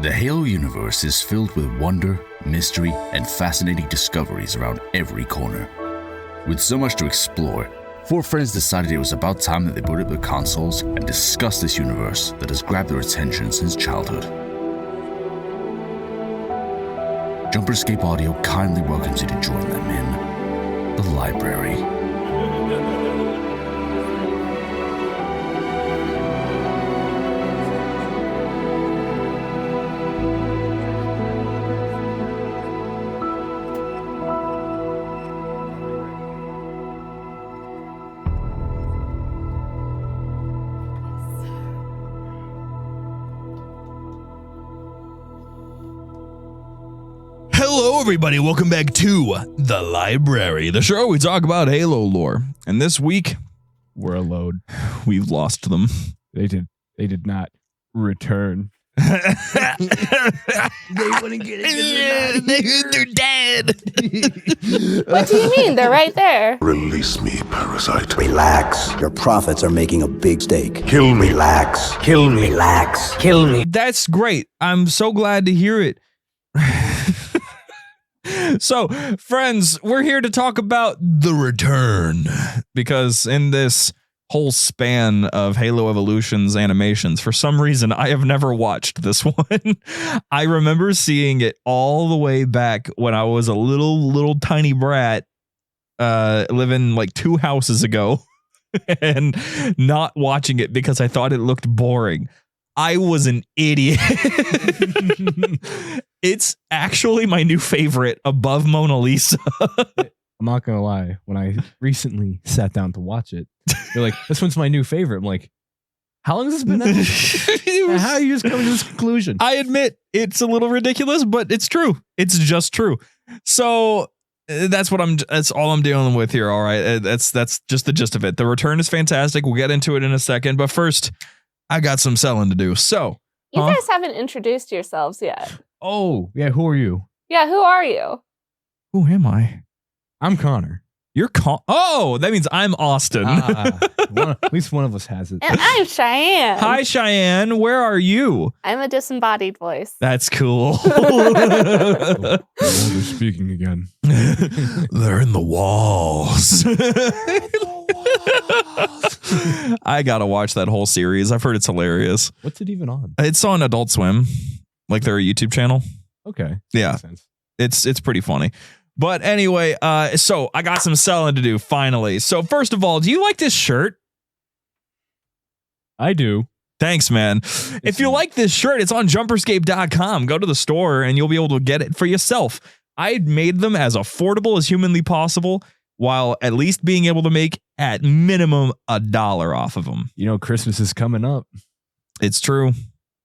The Halo universe is filled with wonder, mystery, and fascinating discoveries around every corner. With so much to explore, four friends decided it was about time that they booted up their consoles and discussed this universe that has grabbed their attention since childhood. JumperScape Audio kindly welcomes you to join them in the library. Hello, everybody. Welcome back to The Library, the show where we talk about Halo lore. And this week, we're alone. We've lost them. They did not return. They wouldn't get it. They're dead. What do you mean? They're right there. Release me, parasite. Relax. Your prophets are making a big mistake. Kill me. Relax. Kill me. Relax. Kill me. That's great. I'm so glad to hear it. So, friends, we're here to talk about The Return, because in this whole span of Halo Evolution's animations, for some reason, I have never watched this one. I remember seeing it all the way back when I was a little tiny brat, living like 2 houses ago, and not watching it because I thought it looked boring. I was an idiot. It's actually my new favorite above Mona Lisa. I'm not going to lie. When I recently sat down to watch it, you're like, this one's my new favorite. I'm like, how long has this been out? How are you just coming to this conclusion? I admit it's a little ridiculous, but it's true. It's just true. So that's all I'm dealing with here. All right. That's just the gist of it. The Return is fantastic. We'll get into it in a second. But first, I got some selling to do. So you guys haven't introduced yourselves yet. Oh, yeah. Who are you? Yeah, who are you? Who am I? I'm Connor. You're Oh, that means I'm Austin. At least one of us has it. And I'm Cheyenne. Hi, Cheyenne. Where are you? I'm a disembodied voice. That's cool. They're speaking again. They're in the walls. I gotta watch that whole series. I've heard it's hilarious. What's it even on? It's on Adult Swim, like their YouTube channel. Okay. Yeah, it's pretty funny. But anyway, so I got some selling to do finally. So first of all, do you like this shirt? I do. Thanks, man. If you like this shirt, it's on JumperScape.com. Go to the store and you'll be able to get it for yourself. I made them as affordable as humanly possible, while at least being able to make at minimum $1 off of them. You know, Christmas is coming up. It's true.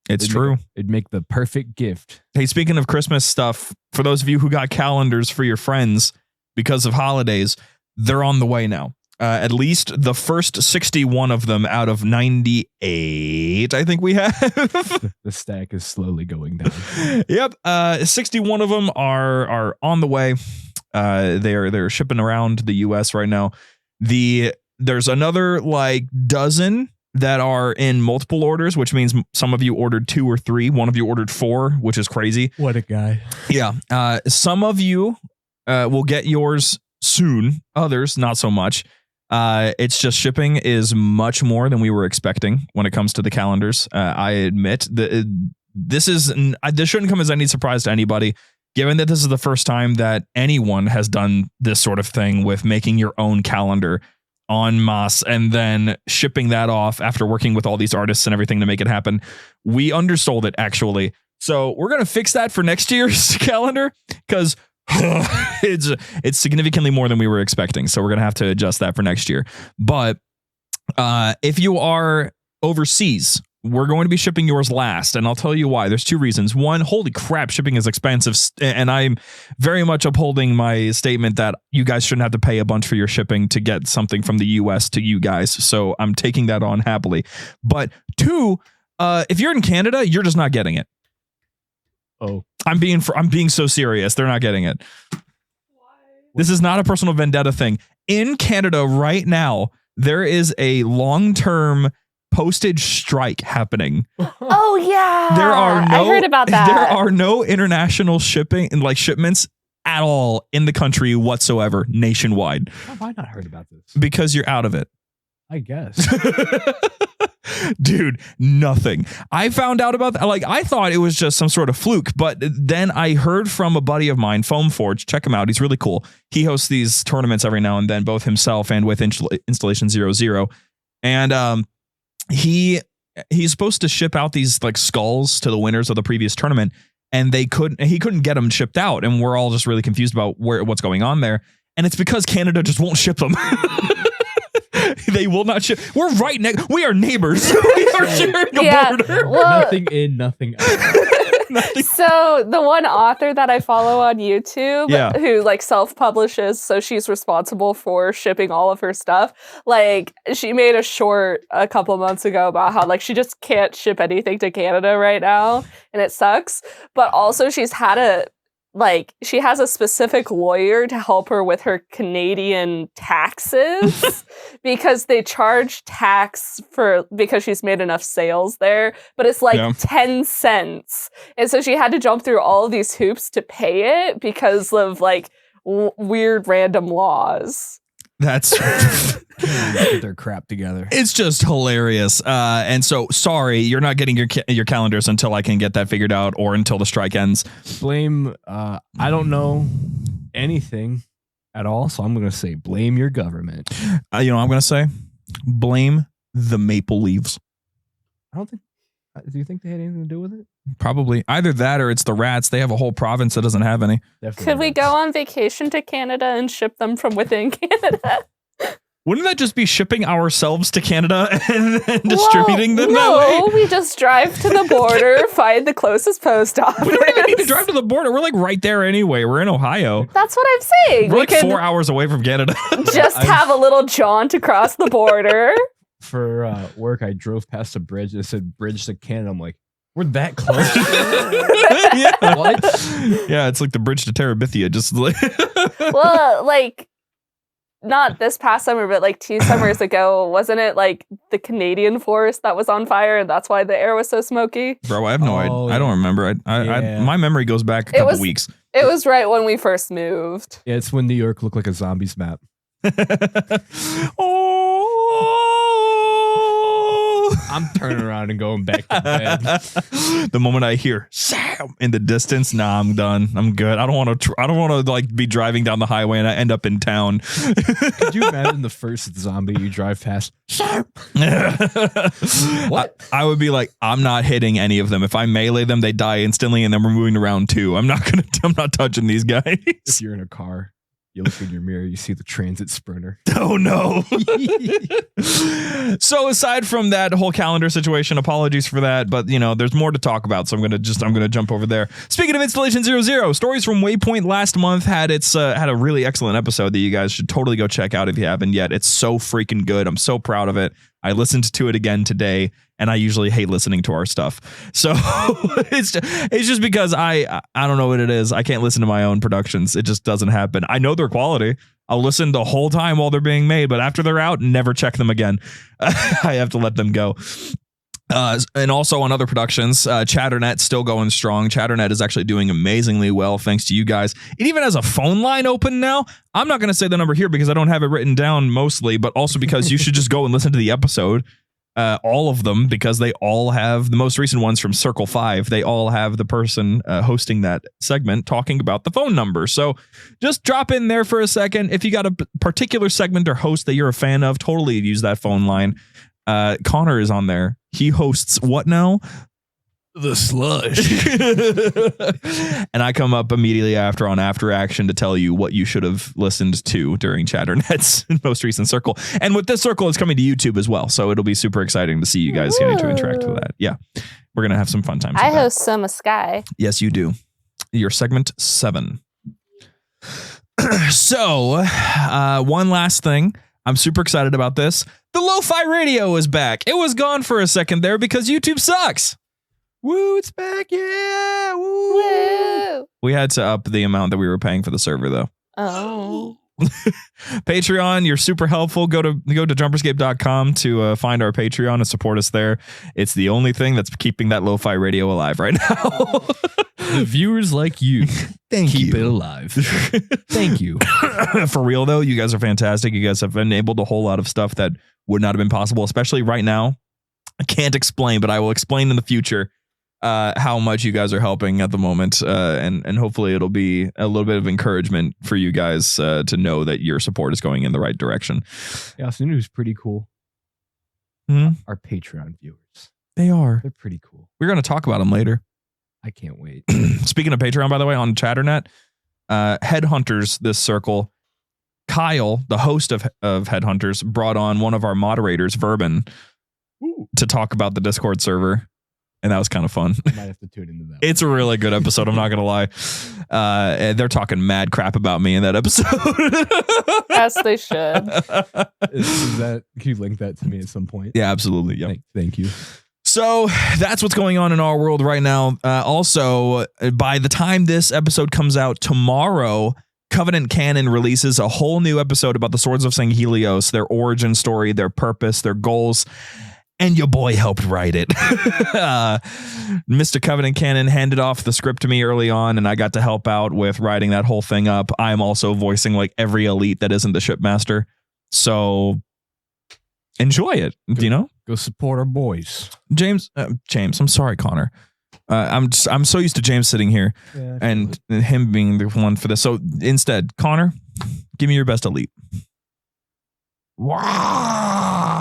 It's true. It'd make the perfect gift. Hey, speaking of Christmas stuff, for those of you who got calendars for your friends because of holidays, they're on the way now. At least the first 61 of them out of 98, I think we have. The stack is slowly going down. Yep. 61 of them are on the way. They're shipping around the US right now. There's another like dozen that are in multiple orders, which means some of you ordered 2 or 3. One of you ordered 4, which is crazy. What a guy. Yeah. Some of you will get yours soon. Others, not so much. It's just shipping is much more than we were expecting when it comes to the calendars. I admit that this shouldn't come as any surprise to anybody, given that this is the first time that anyone has done this sort of thing with making your own calendar en masse and then shipping that off after working with all these artists and everything to make it happen. We undersold it, actually. So we're going to fix that for next year's calendar, because it's significantly more than we were expecting. So we're going to have to adjust that for next year. But if you are overseas, we're going to be shipping yours last, and I'll tell you why. There's 2 reasons. One, holy crap, shipping is expensive, and I'm very much upholding my statement that you guys shouldn't have to pay a bunch for your shipping to get something from the US to you guys, so I'm taking that on happily. But 2, if you're in Canada, you're just not getting it. Oh. I'm being so serious. They're not getting it. Why? This is not a personal vendetta thing. In Canada right now, there is a long-term postage strike happening. Oh yeah. I heard about that. There are no international shipping and like shipments at all in the country whatsoever nationwide. How have I not heard about this? Because you're out of it. I guess. Dude, nothing. I found out about that. Like, I thought it was just some sort of fluke, but then I heard from a buddy of mine, Foam Forge. Check him out. He's really cool. He hosts these tournaments every now and then, both himself and with Installation 00. And he's supposed to ship out these like skulls to the winners of the previous tournament, and he couldn't get them shipped out, and we're all just really confused about what's going on there. And it's because Canada just won't ship them. They will not ship. We're right next. We are neighbors. We are sharing a border. Well, Nothing in, nothing out. so the one author that I follow on YouTube who like self-publishes, so she's responsible for shipping all of her stuff. Like she made a short a couple months ago about how like she just can't ship anything to Canada right now and it sucks. But also she has a specific lawyer to help her with her Canadian taxes because they charge tax because she's made enough sales there, but it's like 10 cents. And so she had to jump through all of these hoops to pay it because of like weird random laws. That's get their crap together. It's just hilarious. And so sorry, you're not getting your calendars until I can get that figured out or until the strike ends. Blame I don't know anything at all, so I'm going to say blame your government. You know what I'm going to say? Blame the Maple Leaves. I don't think do you think they had anything to do with it? Probably. Either that or it's the rats. They have a whole province that doesn't have any. Definitely Could we rats. go on vacation to Canada and ship them from within Canada? Wouldn't that just be shipping ourselves to Canada and distributing them that way? No, we just drive to the border, find the closest post office. We don't even need to drive to the border. We're like right there anyway. We're in Ohio. That's what I'm saying. We're like 4 hours away from Canada. Just have a little jaunt across the border. For work, I drove past a bridge that said bridge to Canada. I'm like, we're that close. Yeah. What? Yeah, it's like the bridge to Terabithia. Just like Well, like, not this past summer, but like 2 summers ago, wasn't it like the Canadian forest that was on fire and that's why the air was so smoky? Bro, I have no idea. I don't remember. I my memory goes back a couple weeks. It was right when we first moved. Yeah, it's when New York looked like a zombies map. Oh. I'm turning around and going back to bed. The moment I hear Sam in the distance, nah, I'm done. I'm good. I don't want to like be driving down the highway and I end up in town. Could you imagine the first zombie you drive past? Sam. What? I would be like, I'm not hitting any of them. If I melee them, they die instantly, and then we're moving to round 2. I'm not touching these guys. If you're in a car, you look in your mirror, you see the transit sprinter. Oh no. So aside from that whole calendar situation, apologies for that, but you know, there's more to talk about, so I'm gonna jump over there. Speaking of Installation 00, Stories from Waypoint last month had a really excellent episode that you guys should totally go check out if you haven't yet. It's so freaking good. I'm so proud of it. I listened to it again today, and I usually hate listening to our stuff. So it's just because I don't know what it is. I can't listen to my own productions. It just doesn't happen. I know their quality. I'll listen the whole time while they're being made, but after they're out, never check them again. I have to let them go. And also on other productions, Chatternet's still going strong. Chatternet is actually doing amazingly well, thanks to you guys. It even has a phone line open now. I'm not going to say the number here because I don't have it written down mostly, but also because you should just go and listen to the episode. All of them, because they all have the most recent ones from Circle 5. They all have the person hosting that segment talking about the phone number. So just drop in there for a second. If you got a particular segment or host that you're a fan of, totally use that phone line. Connor is on there. He hosts what now? The Slush. And I come up immediately after on After Action to tell you what you should have listened to during Chatternet's most recent circle. And with this circle, it's coming to YouTube as well. So it'll be super exciting to see you guys getting to interact with that. Yeah. We're going to have some fun times. I host Soma Sky. Yes, you do. Your segment 7. So one last thing. I'm super excited about this. The Lo-Fi Radio is back. It was gone for a second there because YouTube sucks. Woo, it's back. Yeah. Woo. Woo. We had to up the amount that we were paying for the server, though. Oh. Patreon, you're super helpful. Go to JumperScape.com to find our Patreon and support us there. It's the only thing that's keeping that lo-fi radio alive right now. The viewers like you Thank keep you. it alive. Thank you. For real though, you guys are fantastic. You guys have enabled a whole lot of stuff that would not have been possible, especially right now. I can't explain, but I will explain in the future how much you guys are helping at the moment, and hopefully it'll be a little bit of encouragement for you guys to know that your support is going in the right direction. Yeah, so who's pretty cool. Hmm? Our Patreon viewers. They are. They're pretty cool. We're going to talk about them later. I can't wait. Speaking of Patreon, by the way, on Chatternet, Headhunters this circle, Kyle, the host of Headhunters, brought on one of our moderators, Verbin, to talk about the Discord server. And that was kind of fun. I might have to tune into that. It's a really good episode. I'm not going to lie. And they're talking mad crap about me in that episode. As they should. Is that, can you link that to me at some point? Yeah, absolutely. Yeah. Thank you. So that's what's going on in our world right now. Also, by the time this episode comes out tomorrow, Covenant Canon releases a whole new episode about the Swords of Sanghelios, their origin story, their purpose, their goals. And your boy helped write it. Mr. Covenant Canon handed off the script to me early on, and I got to help out with writing that whole thing up. I'm also voicing like every elite that isn't the shipmaster. So enjoy it, you know? Go support our boys. James, I'm sorry, Connor. I'm so used to James sitting here and him being the one for this. So instead, Connor, give me your best elite. Wow.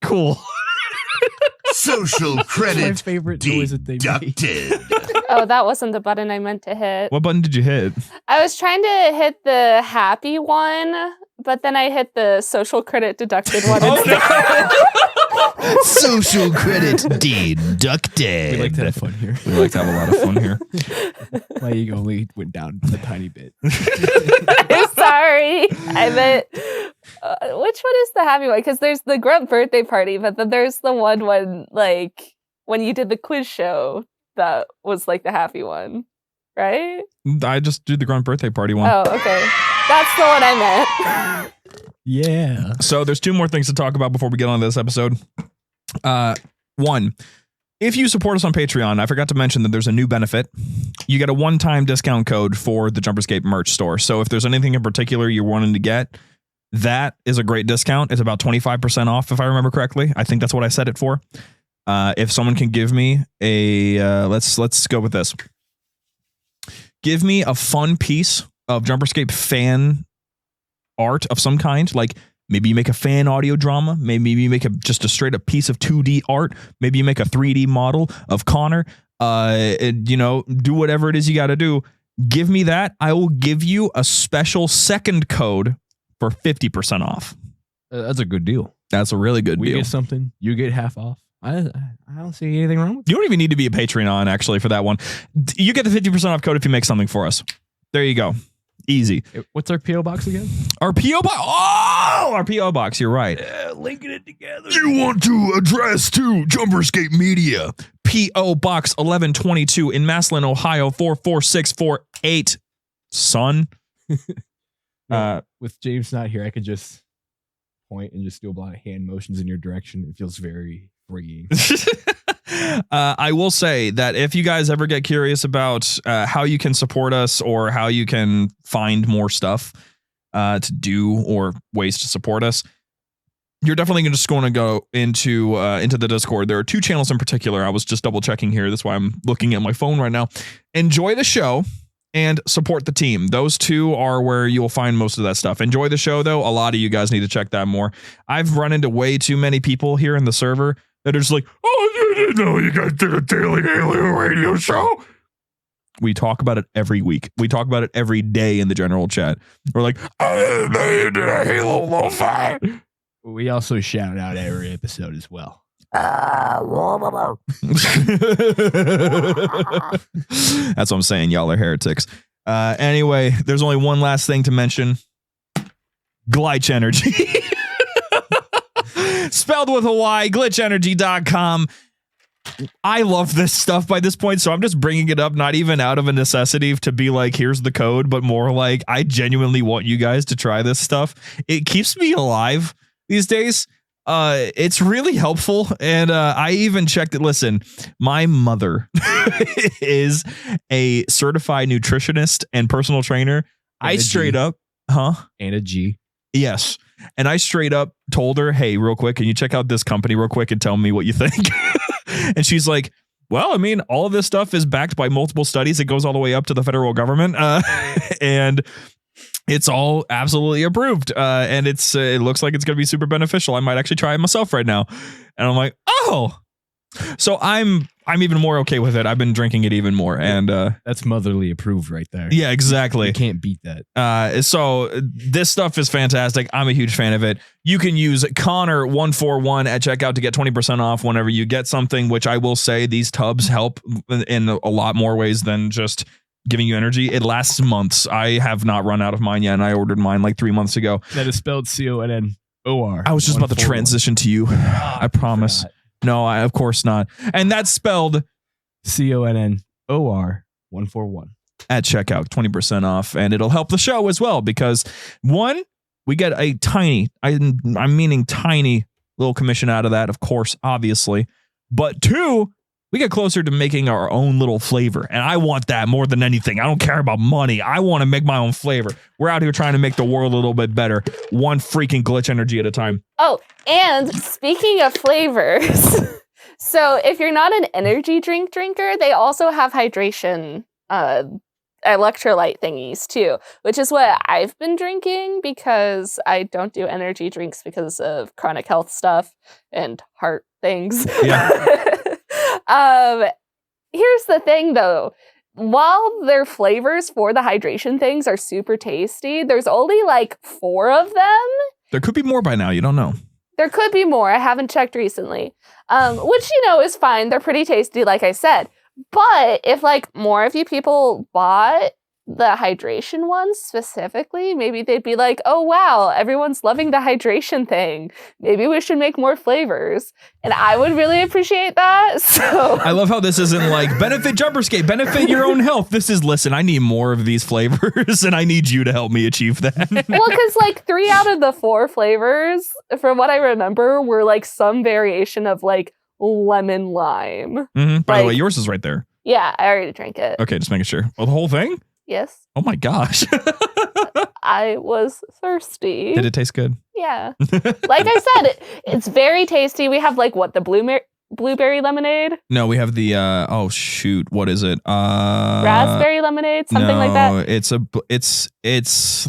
Cool. Social credit That's my favorite noise that they make. deducted. Oh, that wasn't the button I meant to hit. What button did you hit? I was trying to hit the happy one, but then I hit the social credit deducted one. Social credit deducted. We like to have fun here. We like to have a lot of fun here. My ego only went down a tiny bit. I'm sorry. I meant, which one is the happy one? Because there's the Grunt birthday party, but then there's the one when, like, when you did the quiz show, that was like the happy one, right? I just did the Grunt birthday party one. Oh, okay. That's the one I meant. Yeah. So there's two more things to talk about before we get on to this episode. One, if you support us on Patreon, I forgot to mention that there's a new benefit. You get a one-time discount code for the JumperScape merch store. So if there's anything in particular you're wanting to get, that is a great discount. It's about 25% off, if I remember correctly. I think that's what I set it for. If someone can give me a, let's go with this. Give me a fun piece of JumperScape fan art of some kind. Like maybe you make a fan audio drama. Maybe you make just a straight up piece of 2D art. Maybe you make a 3D model of Connor. Do whatever it is you got to do. Give me that. I will give you a special second code for 50% off. That's a good deal. That's a really good We deal. get something, you get half off. I don't see anything wrong with it. You don't even need to be a Patreon actually for that one. You get the 50% off code if you make something for us. There you go. Easy. What's our P.O. box again? Our P.O. box. Oh, our P.O. box. You're right. Linking it together. You want to address to JumperScape Media. P.O. Box 1122 in Massillon, Ohio 44648. Son. With James not here, I could just point and just do a lot of hand motions in your direction. It feels very freeing. I will say that if you guys ever get curious about how you can support us or how you can find more stuff to do or ways to support us, you're definitely just going to go into the Discord. There are two channels in particular. I was just double checking here. That's why I'm looking at my phone right now. Enjoy the show and support the team. Those two are where you'll find most of that stuff. Enjoy the show, though. A lot of you guys need to check that more. I've run into way too many people here in the server that are just like, oh, you didn't know you guys did a daily Halo radio show. We talk about it every week. We talk about it every day in the general chat. We're like, I didn't know you did a Halo lo-fi. We also shout out every episode as well. That's what I'm saying. Y'all are heretics. Anyway, there's only one last thing to mention. Glitch Energy. Spelled with a Y, glitchenergy.com. I love this stuff by this point, so I'm just bringing it up, not even out of a necessity to be like, here's the code, but more like, I genuinely want you guys to try this stuff. It keeps me alive these days. It's really helpful, and I even checked it. Listen, my mother is a certified nutritionist and personal trainer. I straight up, And a G. Yes. And I straight up told her, hey, real quick, can you check out this company real quick and tell me what you think? And she's like, well, I mean, all of this stuff is backed by multiple studies. It goes all the way up to the federal government. And it's all absolutely approved. And it looks like it's going to be super beneficial. I might actually try it myself right now. And I'm like, oh, so I'm even more okay with it. I've been drinking it even more. And that's motherly approved right there. Yeah, exactly. You can't beat that. So this stuff is fantastic. I'm a huge fan of it. You can use Connor141 at checkout to get 20% off whenever you get something, which I will say these tubs help in a lot more ways than just giving you energy. It lasts months. I have not run out of mine yet, and I ordered mine like 3 months ago. That is spelled CONNOR. I was just about to transition to you. I promise. No, of course not. And that's spelled CONNOR 141 at checkout, 20% off, and it'll help the show as well because one, we get a tiny, I'm meaning tiny little commission out of that, of course, obviously, but two, we get closer to making our own little flavor, and I want that more than anything. I don't care about money. I want to make my own flavor. We're out here trying to make the world a little bit better, one freaking glitch energy at a time. Oh, and speaking of flavors, so if you're not an energy drink drinker, they also have hydration electrolyte thingies too, which is what I've been drinking because I don't do energy drinks because of chronic health stuff and heart things. Yeah. Here's the thing though. While their flavors for the hydration things are super tasty, there's only like 4 of them. There could be more by now. You don't know. There could be more. I haven't checked recently. Which, is fine. They're pretty tasty, like I said. But if like more of you people bought the hydration ones specifically, maybe they'd be like, oh, wow, everyone's loving the hydration thing. Maybe we should make more flavors. And I would really appreciate that. So I love how this isn't like benefit JumperScape, benefit your own health. This is, listen, I need more of these flavors and I need you to help me achieve that. Well, because like 3 out of the 4 flavors, from what I remember, were like some variation of like lemon lime. Mm-hmm. By the way, yours is right there. Yeah, I already drank it. Okay, just making sure. Well, the whole thing? Yes. Oh my gosh. I was thirsty. Did it taste good? Yeah. Like I said, it's very tasty. We have like what, the blueberry lemonade? No, we have the what is it? Raspberry lemonade, something like that. It's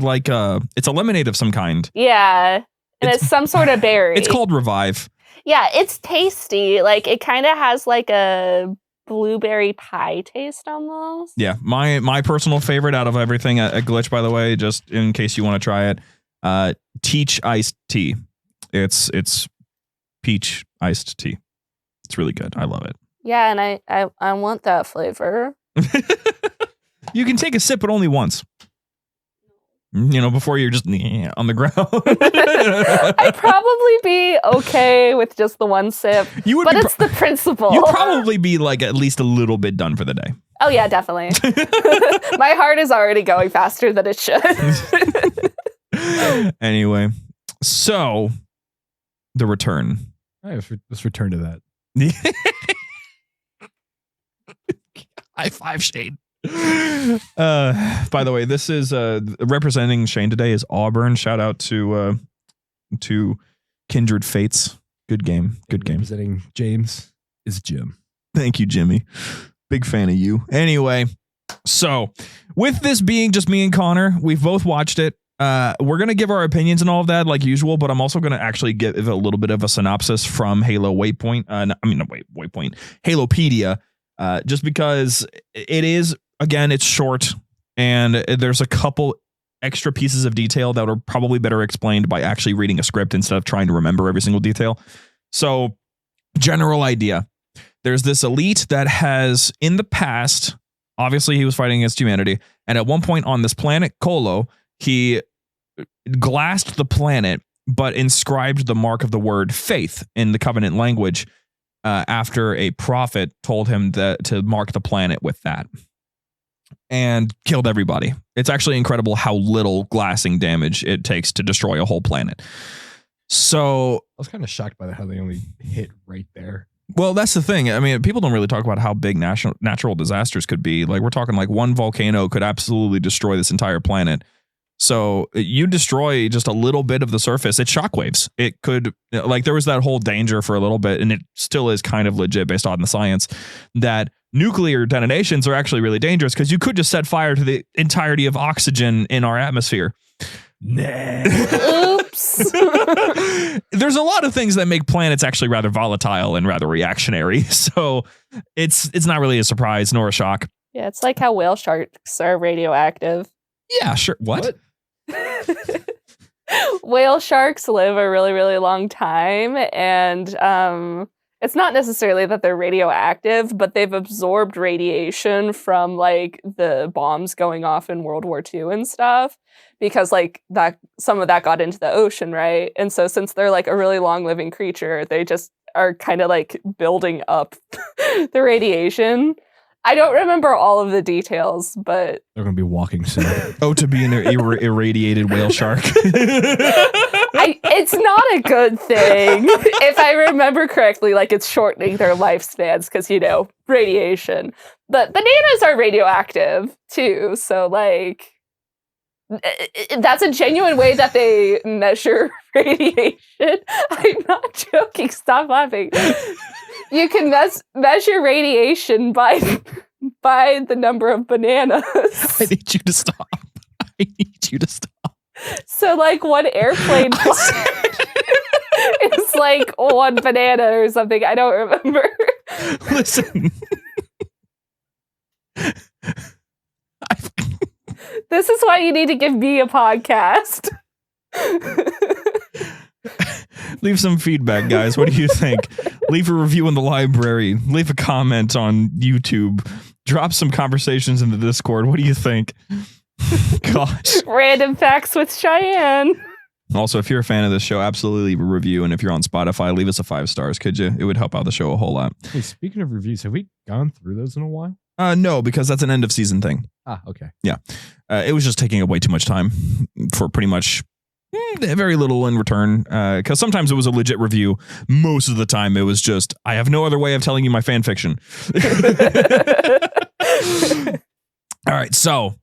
like it's a lemonade of some kind. Yeah. And it's some sort of berry. It's called Revive. Yeah, it's tasty. Like it kind of has like a blueberry pie taste almost. Yeah, my personal favorite out of everything, a glitch, by the way, just in case you want to try it, Teach iced tea. It's peach iced tea. It's really good. I love it. Yeah, and I want that flavor. You can take a sip, but only once. Before you're just on the ground. I'd probably be okay with just the one sip, but it's the principle. You'd probably be like at least a little bit done for the day. Oh yeah, definitely. My heart is already going faster than it should. Anyway, so the return. All right, let's return to that. High five, Shane. By the way, this is representing Shane today is Auburn. Shout out to Kindred Fates. Good game. Representing James is Jim. Thank you, Jimmy. Big fan of you. Anyway, so with this being just me and Connor, we've both watched it. We're gonna give our opinions and all of that like usual, but I'm also gonna actually give a little bit of a synopsis from Halo Waypoint. Waypoint. Halopedia. Just because it is, again, it's short and there's a couple extra pieces of detail that are probably better explained by actually reading a script instead of trying to remember every single detail. So, general idea. There's this elite that has, in the past, obviously he was fighting against humanity, and at one point on this planet, Colo, he glassed the planet, but inscribed the mark of the word faith in the Covenant language after a prophet told him that to mark the planet with that, and killed everybody. It's actually incredible how little glassing damage it takes to destroy a whole planet. So I was kind of shocked by how they only hit right there. Well, that's the thing. I mean, people don't really talk about how big natural disasters could be. Like, we're talking like one volcano could absolutely destroy this entire planet. So you destroy just a little bit of the surface, it shockwaves. It could, like, there was that whole danger for a little bit, and it still is kind of legit based on the science, that nuclear detonations are actually really dangerous because you could just set fire to the entirety of oxygen in our atmosphere. Nah. Oops. There's a lot of things that make planets actually rather volatile and rather reactionary. So it's not really a surprise nor a shock. Yeah, it's like how whale sharks are radioactive. Yeah, sure. What? Whale sharks live a really, really long time, and it's not necessarily that they're radioactive, but they've absorbed radiation from like the bombs going off in World War II and stuff, because like that some of that got into the ocean, right? And so since they're like a really long living creature, they just are kind of like building up the radiation. I don't remember all of the details, but They're going to be walking soon. Oh, to be an irradiated whale shark. It's not a good thing. If I remember correctly, like it's shortening their lifespans because, you know, radiation. But bananas are radioactive too. So like that's a genuine way that they measure radiation. I'm not joking. Stop laughing. You can measure radiation by the number of bananas. I need you to stop. I need you to stop. So, like, one airplane flight is like one banana or something. I don't remember. Listen. This is why you need to give me a podcast. Leave some feedback, guys. What do you think? Leave a review in the library. Leave a comment on YouTube. Drop some conversations in the Discord. What do you think? Gosh. Random facts with Cheyenne. Also, if you're a fan of this show, absolutely leave a review. And if you're on Spotify, leave us a 5 stars, could you? It would help out the show a whole lot. Hey, speaking of reviews, have we gone through those in a while? No, because that's an end of season thing. Ah, okay. Yeah. It was just taking up way too much time for pretty much very little in return. Because sometimes it was a legit review. Most of the time it was just, I have no other way of telling you my fan fiction. All right. So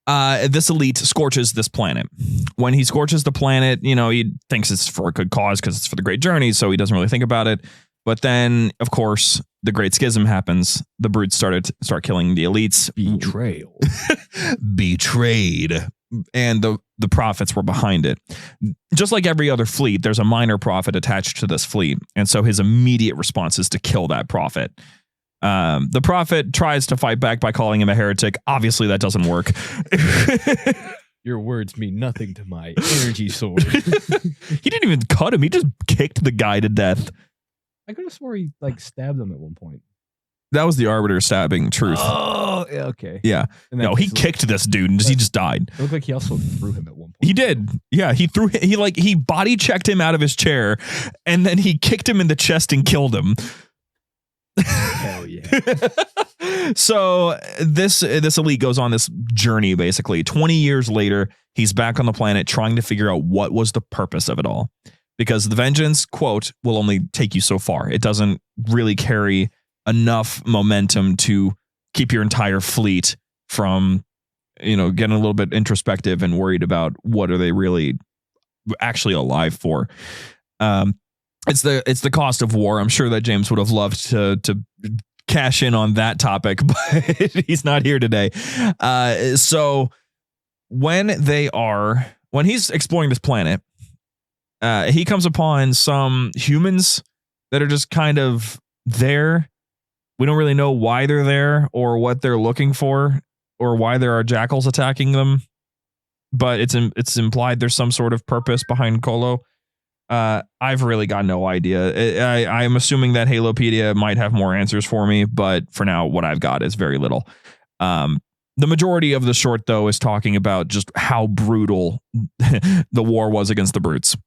this elite scorches this planet. When he scorches the planet, you know, he thinks it's for a good cause because it's for the Great Journey. So he doesn't really think about it. But then, of course, the Great Schism happens. The brutes start killing the elites. Betrayal. Betrayed. And the prophets were behind it. Just like every other fleet, there's a minor prophet attached to this fleet. And so his immediate response is to kill that prophet. The prophet tries to fight back by calling him a heretic. Obviously, that doesn't work. Your words mean nothing to my energy sword. He didn't even cut him. He just kicked the guy to death. I could have swore he like stabbed him at one point. That was the Arbiter stabbing Truth. Oh, yeah, okay. Yeah. No, he kicked this dude and he just died. It looked like he also threw him at one point. He did. Yeah, he body checked him out of his chair and then he kicked him in the chest and killed him. Hell yeah. So this elite goes on this journey basically. 20 years later, he's back on the planet trying to figure out what was the purpose of it all. Because the vengeance, quote, will only take you so far. It doesn't really carry enough momentum to keep your entire fleet from, you know, getting a little bit introspective and worried about what are they really actually alive for. It's the cost of war. I'm sure that James would have loved to cash in on that topic, but he's not here today. So when he's exploring this planet, he comes upon some humans that are just kind of there. We don't really know why they're there or what they're looking for or why there are jackals attacking them. But it's implied there's some sort of purpose behind Colo. I've really got no idea. I'm assuming that Halopedia might have more answers for me, but for now, what I've got is very little. The majority of the short, though, is talking about just how brutal the war was against the brutes.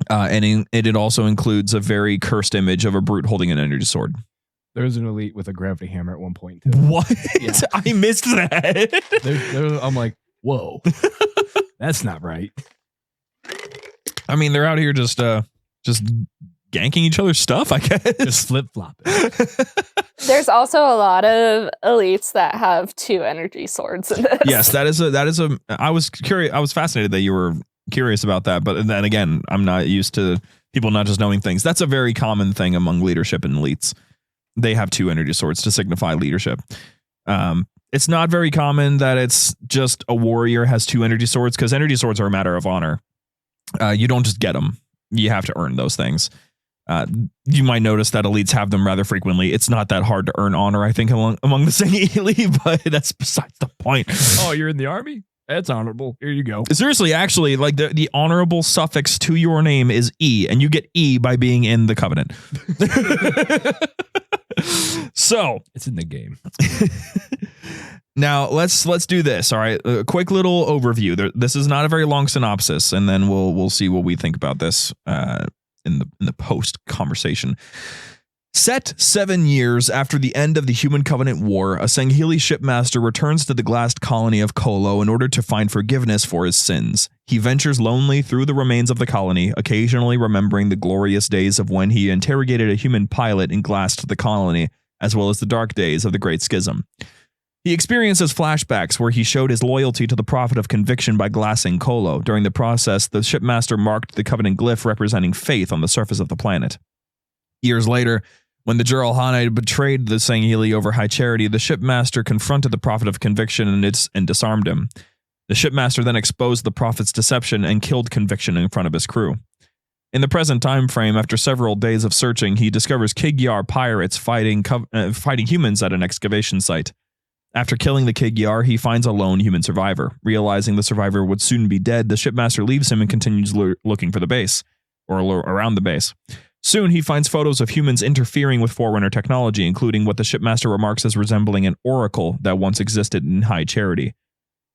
It also includes a very cursed image of a brute holding an energy sword. There's an elite with a gravity hammer at one point too. What? Yeah. I missed that. I'm like, whoa, that's not right. I mean, they're out here just ganking each other's stuff, I guess. Just flip flopping. There's also a lot of elites that have 2 energy swords in this. Yes, that is a. I was curious. I was fascinated that you were curious about that, but then again, I'm not used to people not just knowing things. That's a very common thing among leadership and elites. They have 2 energy swords to signify leadership. It's not very common that it's just a warrior has 2 energy swords, because energy swords are a matter of honor. You don't just get them. You have to earn those things. You might notice that elites have them rather frequently. It's not that hard to earn honor, I think, among the Sangheili, but that's besides the point. Oh, you're in the army? That's honorable. Here you go. Seriously, actually, like the honorable suffix to your name is E, and you get E by being in the Covenant. So it's in the game. Now let's do this. All right, a quick little overview. This is not a very long synopsis, and then we'll see what we think about this in the post conversation. Set 7 years after the end of the Human Covenant War, a Sangheili shipmaster returns to the glassed colony of Kolo in order to find forgiveness for his sins. He ventures lonely through the remains of the colony, occasionally remembering the glorious days of when he interrogated a human pilot and glassed the colony, as well as the dark days of the Great Schism. He experiences flashbacks where he showed his loyalty to the Prophet of Conviction by glassing Kolo. During the process, the shipmaster marked the Covenant glyph representing faith on the surface of the planet. Years later, when the Juralhane betrayed the Sangheili over high charity, the shipmaster confronted the Prophet of Conviction and disarmed him. The shipmaster then exposed the Prophet's deception and killed Conviction in front of his crew. In the present time frame, after several days of searching, he discovers Kig-Yar pirates fighting humans at an excavation site. After killing the Kig-Yar, he finds a lone human survivor. Realizing the survivor would soon be dead, the shipmaster leaves him and continues looking for the base, or around the base. Soon, he finds photos of humans interfering with Forerunner technology, including what the shipmaster remarks as resembling an oracle that once existed in High Charity.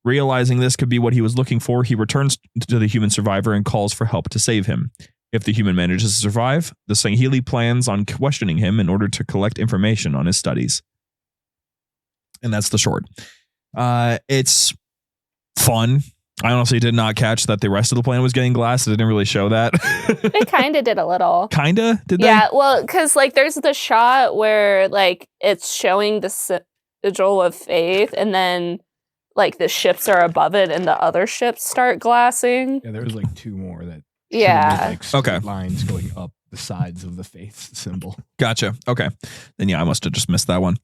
Realizing this could be what he was looking for, he returns to the human survivor and calls for help to save him. If the human manages to survive, the Sangheili plans on questioning him in order to collect information on his studies. And that's the short. It's fun. I honestly did not catch that the rest of the planet was getting glassed. It didn't really show that. It kind of did a little. Kinda? Did they? Yeah, well, because like there's the shot where like it's showing the sigil of faith, and then like the ships are above it and the other ships start glassing. Yeah, there was like 2 more that yeah. like lines going up the sides of the faith symbol. Gotcha. Okay. Then yeah, I must have just missed that one.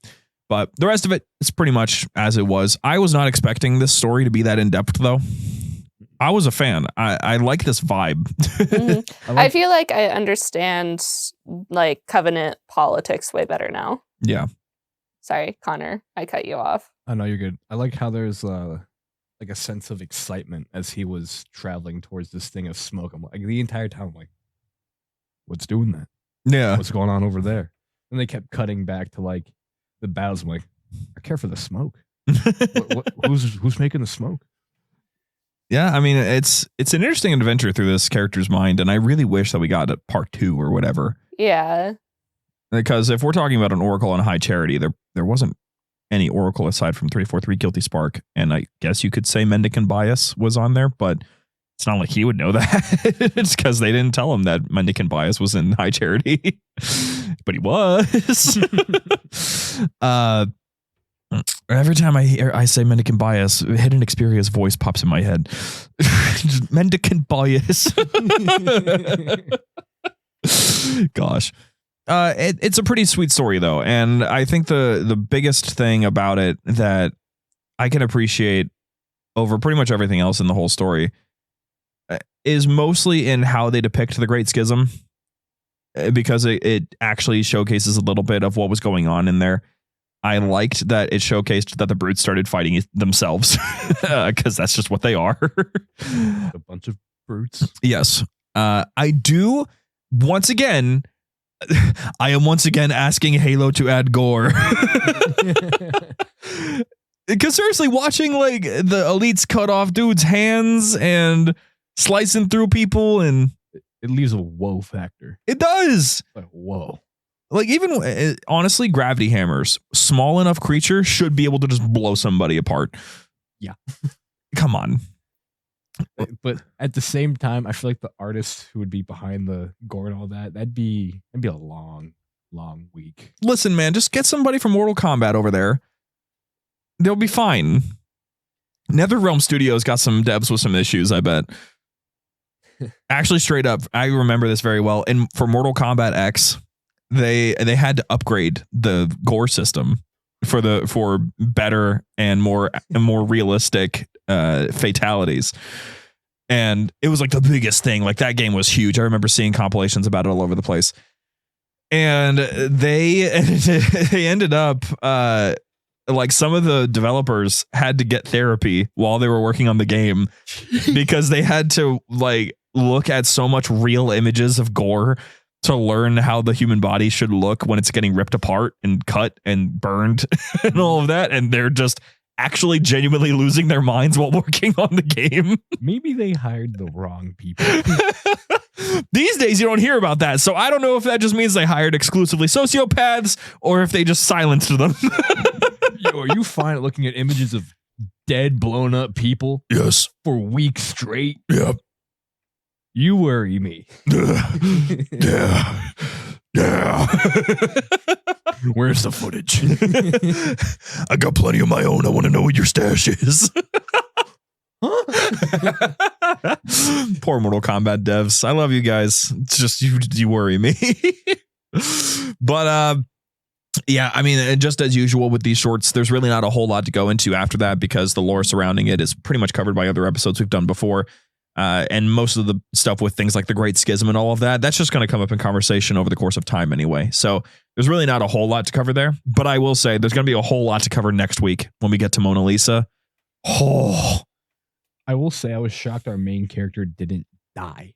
But the rest of it is pretty much as it was. I was not expecting this story to be that in-depth, though. I was a fan. I like this vibe. Mm-hmm. I feel like I understand like Covenant politics way better now. Yeah. Sorry, Connor. I cut you off. Oh, no, you're good. I like how there's like a sense of excitement as he was traveling towards this thing of smoke. I'm like, the entire time, I'm like, what's doing that? Yeah. What's going on over there? And they kept cutting back to like the battles. I'm like, I care for the smoke. Who's making the smoke? Yeah, I mean, it's an interesting adventure through this character's mind, and I really wish that we got a part 2 or whatever. Yeah. Because if we're talking about an Oracle on High Charity, there wasn't any Oracle aside from 343 Guilty Spark, and I guess you could say Mendicant Bias was on there, but it's not like he would know that. It's because they didn't tell him that Mendicant Bias was in High Charity. But he was. Every time I say Mendicant Bias, Hidden Xperia's voice pops in my head. Mendicant Bias. Gosh. It's a pretty sweet story, though. And I think the biggest thing about it that I can appreciate over pretty much everything else in the whole story is mostly in how they depict the Great Schism. Because it actually showcases a little bit of what was going on in there. I liked that it showcased that the brutes started fighting themselves because that's just what they are. A bunch of brutes. Yes. I do. Once again, I am once again asking Halo to add gore. Because seriously, watching like the elites cut off dudes' hands and slicing through people and it leaves a whoa factor. It does. Like, whoa. Like even honestly, gravity hammers, small enough creature should be able to just blow somebody apart. Yeah. Come on. But at the same time, I feel like the artists who would be behind the gore and all that, that'd be a long week. Listen, man, just get somebody from Mortal Kombat over there. They'll be fine. NetherRealm Studios got some devs with some issues, I bet. Actually, straight up, I remember this very well. And for Mortal Kombat X, they had to upgrade the gore system for better and more realistic fatalities. And it was like the biggest thing. Like that game was huge. I remember seeing compilations about it all over the place. And they ended up like some of the developers had to get therapy while they were working on the game because they had to like look at so much real images of gore to learn how the human body should look when it's getting ripped apart and cut and burned and all of that. And they're just actually genuinely losing their minds while working on the game. Maybe they hired the wrong people. These days, you don't hear about that. So I don't know if that just means they hired exclusively sociopaths or if they just silenced them. Yo, are you fine at looking at images of dead, blown up people? Yes. For weeks straight? Yep. You worry me. Yeah. Where's the footage? I got plenty of my own. I want to know what your stash is. Poor Mortal Kombat devs. I love you guys. It's just you worry me. But yeah, I mean, just as usual with these shorts, there's really not a whole lot to go into after that because the lore surrounding it is pretty much covered by other episodes we've done before. And most of the stuff with things like the Great Schism and all of that, that's just going to come up in conversation over the course of time anyway. So there's really not a whole lot to cover there. But I will say there's going to be a whole lot to cover next week when we get to Mona Lisa. Oh, I will say I was shocked our main character didn't die.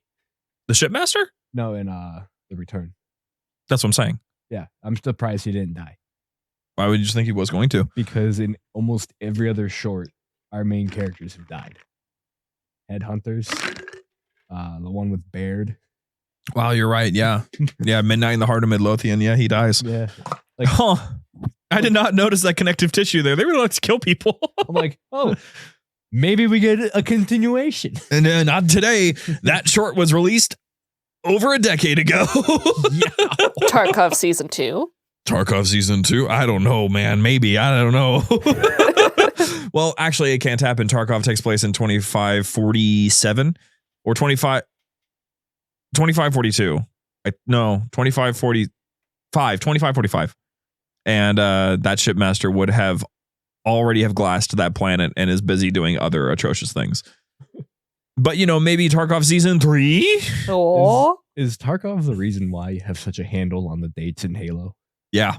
the Shipmaster? No, in The Return. That's what I'm saying. Yeah, I'm surprised he didn't die. Why would you think he was going to? Because in almost every other short, our main characters have died. Headhunters, the one with Baird. Wow, you're right. Yeah. Yeah, Midnight in the Heart of Midlothian. Yeah, he dies. Yeah. Like, Huh. I did not notice that connective tissue there. They really like to kill people. I'm like, oh, maybe we get a continuation. And not today. That short was released over a decade ago. Yeah. Tarkov season 2. Tarkov season 2? I don't know, man. Maybe. I don't know. Well, actually, it can't happen. Tarkov takes place in 2547 or 2542. No, 2545. And that shipmaster would have already have glassed that planet and is busy doing other atrocious things. But, you know, maybe Tarkov season 3? Oh. Is Tarkov the reason why you have such a handle on the dates in Halo? Yeah.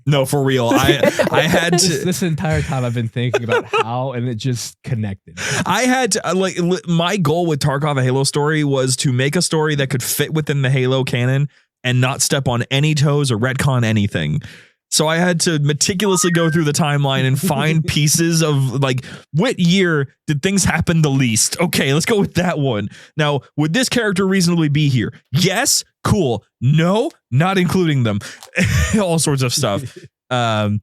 No, for real. I had to. This entire time I've been thinking about how, and it just connected. I had to, my goal with Tarkov, a Halo story, was to make a story that could fit within the Halo canon and not step on any toes or retcon anything. So I had to meticulously go through the timeline and find pieces of like, what year did things happen the least? Okay, let's go with that one. Now, would this character reasonably be here? Yes. Cool. No, not including them. All sorts of stuff. The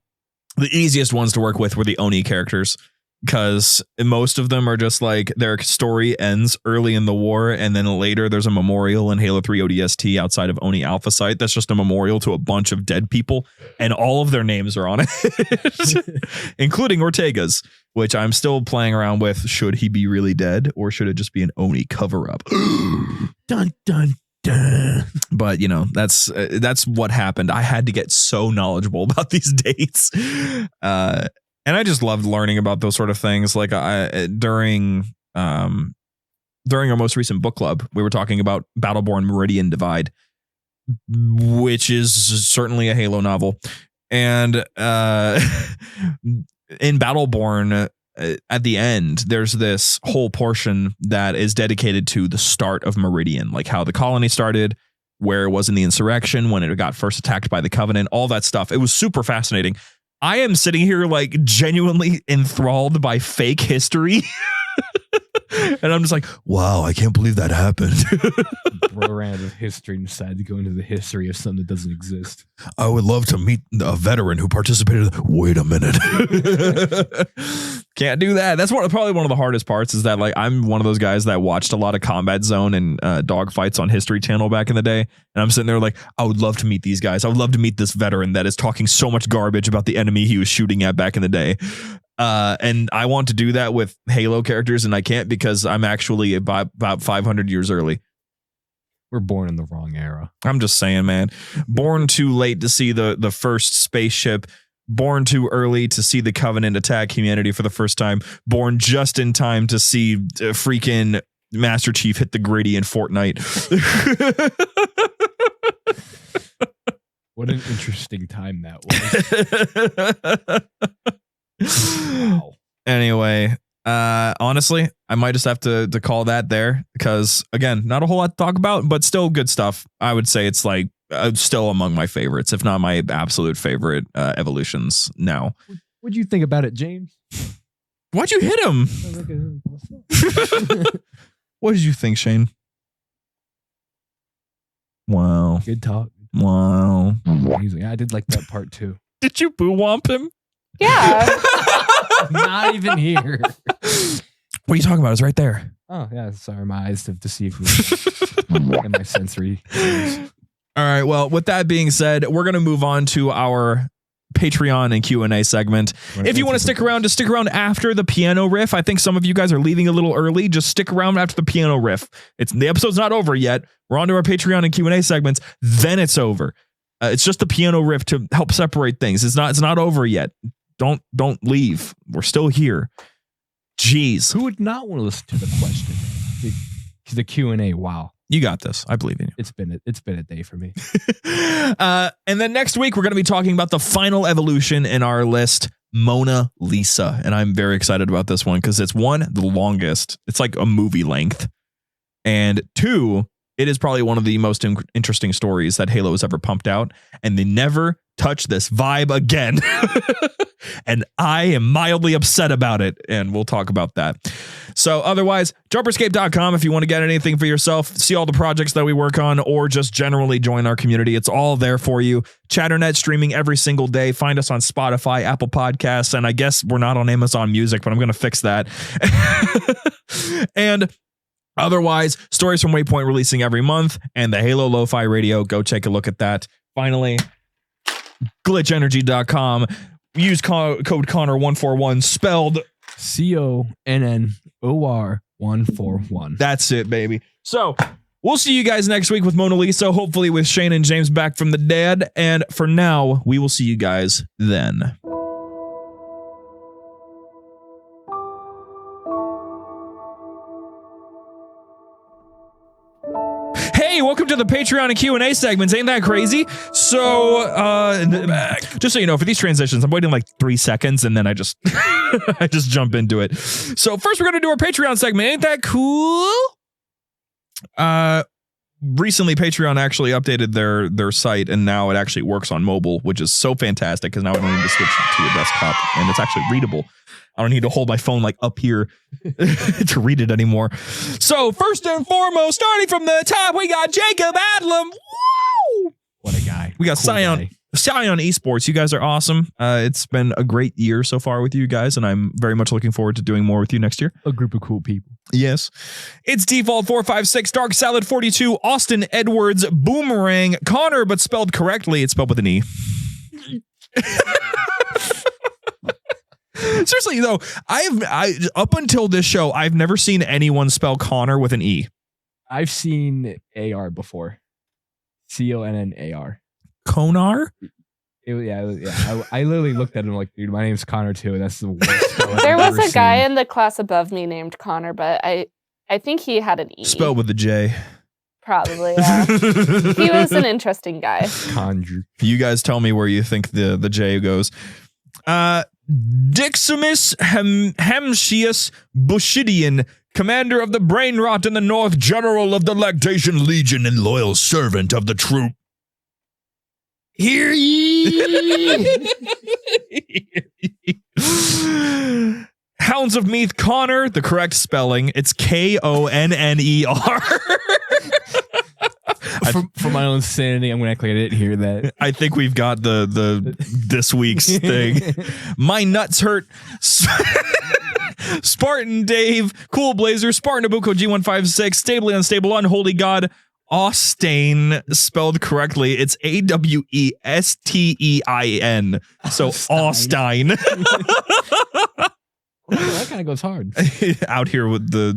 easiest ones to work with were the Oni characters, because most of them are just like their story ends early in the war, and then later there's a memorial in Halo 3 ODST outside of Oni Alpha Site that's just a memorial to a bunch of dead people, and all of their names are on it, including Ortega's, which I'm still playing around with. Should he be really dead, or should it just be an Oni cover-up? Dun, dun, dun. But, you know, that's what happened. I had to get so knowledgeable about these dates. And I just loved learning about those sort of things. Like during our most recent book club, we were talking about Battleborn Meridian Divide, which is certainly a Halo novel. And in Battleborn, at the end, there's this whole portion that is dedicated to the start of Meridian, like how the colony started, where it was in the insurrection, when it got first attacked by the Covenant, all that stuff. It was super fascinating. I am sitting here like genuinely enthralled by fake history. And I'm just like, wow, I can't believe that happened. Bro ran out of history and decided to go into the history of something that doesn't exist. I would love to meet a veteran who participated. Wait a minute. Can't do that. That's probably one of the hardest parts is that like I'm one of those guys that watched a lot of Combat Zone and dogfights on History Channel back in the day. And I'm sitting there like, I would love to meet these guys. I would love to meet this veteran that is talking so much garbage about the enemy he was shooting at back in the day. And I want to do that with Halo characters, and I can't because I'm actually about 500 years early. We're born in the wrong era. I'm just saying, man. Born too late to see the first spaceship. Born too early to see the Covenant attack humanity for the first time. Born just in time to see freaking Master Chief hit the gritty in Fortnite. What an interesting time that was. Wow. Anyway, honestly, I might just have to call that there because, again, not a whole lot to talk about, but still good stuff. I would say it's like still among my favorites, if not my absolute favorite evolutions now. What'd you think about it, James? Why'd you hit him? What did you think, Shane? Wow. Good talk. Wow. He's like, I did like that part too. Did you boo womp him? Yeah. Not even here. What are you talking about? It's right there. Oh, yeah. Sorry, my eyes have deceived me. And my sensory. All right. Well, with that being said, we're going to move on to our Patreon and Q&A segment. If you want to stick around, just stick around after the piano riff. I think some of you guys are leaving a little early. Just stick around after the piano riff. The episode's not over yet. We're on to our Patreon and Q&A segments. Then it's over. It's just the piano riff to help separate things. It's not over yet. Don't leave. We're still here. Jeez. Who would not want to listen to the question? The Q&A. Wow. You got this. I believe in you. It's been a day for me. And then next week, we're going to be talking about the final evolution in our list, Mona Lisa. And I'm very excited about this one because it's one, the longest. It's like a movie length. And two, it is probably one of the most interesting stories that Halo has ever pumped out. And they never touch this vibe again. And I am mildly upset about it. And we'll talk about that. So otherwise, JumperScape.com if you want to get anything for yourself, see all the projects that we work on, or just generally join our community. It's all there for you. Chatternet streaming every single day. Find us on Spotify, Apple Podcasts, and I guess we're not on Amazon Music, but I'm going to fix that. And otherwise, Stories from Waypoint releasing every month, and the Halo Lo-Fi Radio. Go take a look at that. Finally, glitchenergy.com. Use code Connor141 spelled CONNOR141. That's it, baby. So we'll see you guys next week with Mona Lisa, hopefully with Shane and James back from the dead. And for now, we will see you guys then. Hey, welcome to the Patreon and Q&A segments. Ain't that crazy? So, just so you know, for these transitions, I'm waiting like 3 seconds and then I just I just jump into it. So first we're going to do our Patreon segment. Ain't that cool? Recently Patreon actually updated their site and now it actually works on mobile, which is so fantastic because now I don't need to switch to a desktop and it's actually readable. I don't need to hold my phone like up here to read it anymore. So first and foremost, starting from the top, we got Jacob Adlam. Woo! What a guy. We got Cool Scion Esports. You guys are awesome. It's been a great year so far with you guys, and I'm very much looking forward to doing more with you next year. A group of cool people. Yes. It's Default 456, Dark Salad 42, Austin Edwards, Boomerang, Connor, but spelled correctly. It's spelled with an E. Seriously, though, I up until this show, I've never seen anyone spell Connor with an E. I've seen AR before. CONNAR. Konar? I literally looked at him like, dude, my name's Connor too. And that's the worst. There was a guy in the class above me named Connor, but I think he had an E. Spelled with a J. Probably, yeah. He was an interesting guy. Conjure. You guys tell me where you think the J goes. Diximus Hamshius Bushidian, commander of the Brain Rot in the North, general of the Lactation Legion, and loyal servant of the troop. Hear ye! Hounds of Meath Connor, the correct spelling. It's Konner. For my own sanity, I'm gonna act like I didn't hear that. I think we've got the this week's thing. My nuts hurt. Spartan Dave, Cool Blazer, Spartan Nabucco G156, Stably Unstable, Unholy God, Austin, spelled correctly. It's Awestein. So Austin. That kind of goes hard. Out here with the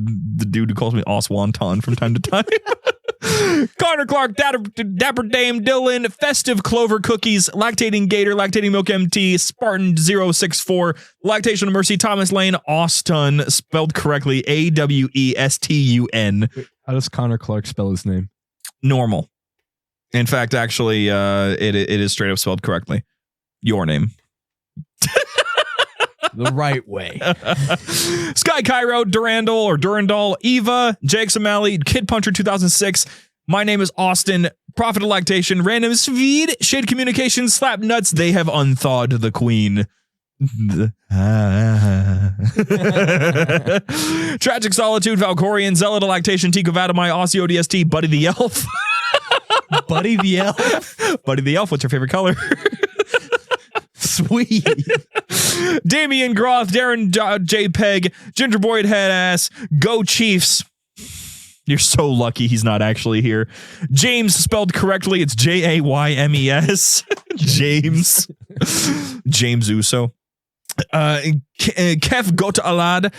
dude who calls me Oswanton from time to time. Connor Clark, Dapper Dame, Dylan, Festive Clover Cookies, Lactating Gator, Lactating Milk MT, Spartan 064, Lactation of Mercy, Thomas Lane, Austin, spelled correctly, Awestun. How does Connor Clark spell his name? Normal. In fact, actually, it is straight up spelled correctly. Your name. The right way. Sky Cairo, Durandal, Eva, Jake Somali, Kid Puncher 2006. My name is Austin. Prophet of Lactation, Random Swede, Shade Communications, Slap Nuts. They have unthawed the queen. Tragic Solitude, Valkorian, Zealot of Lactation, Tico Vatamai, Aussie ODST, Buddy the Elf. Buddy the Elf. Buddy the Elf, what's your favorite color? Sweet. Damian Groth, Darren JPEG, Ginger Boyd Headass, Go Chiefs. You're so lucky he's not actually here. James, spelled correctly, it's Jaymes. James. James Uso. Kef Gota Alad,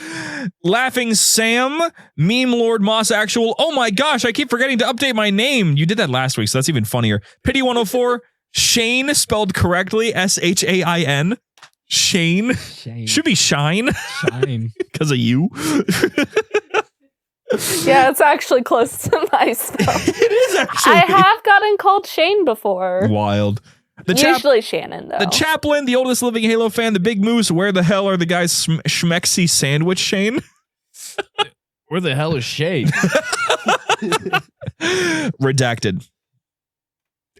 Laughing Sam, Meme Lord Moss Actual. Oh my gosh, I keep forgetting to update my name. You did that last week, so that's even funnier. Pity 104, Shane, spelled correctly, Shain. Shane. Should be Shine. Shine. Because of you. Yeah, it's actually close to my spell. It is actually. I have gotten called Shane before. Wild. Usually Shannon, though. The Chaplain, the oldest living Halo fan, the Big Moose. Where the hell are the guys Schmexy Sandwich Shane? Where the hell is Shane? Redacted.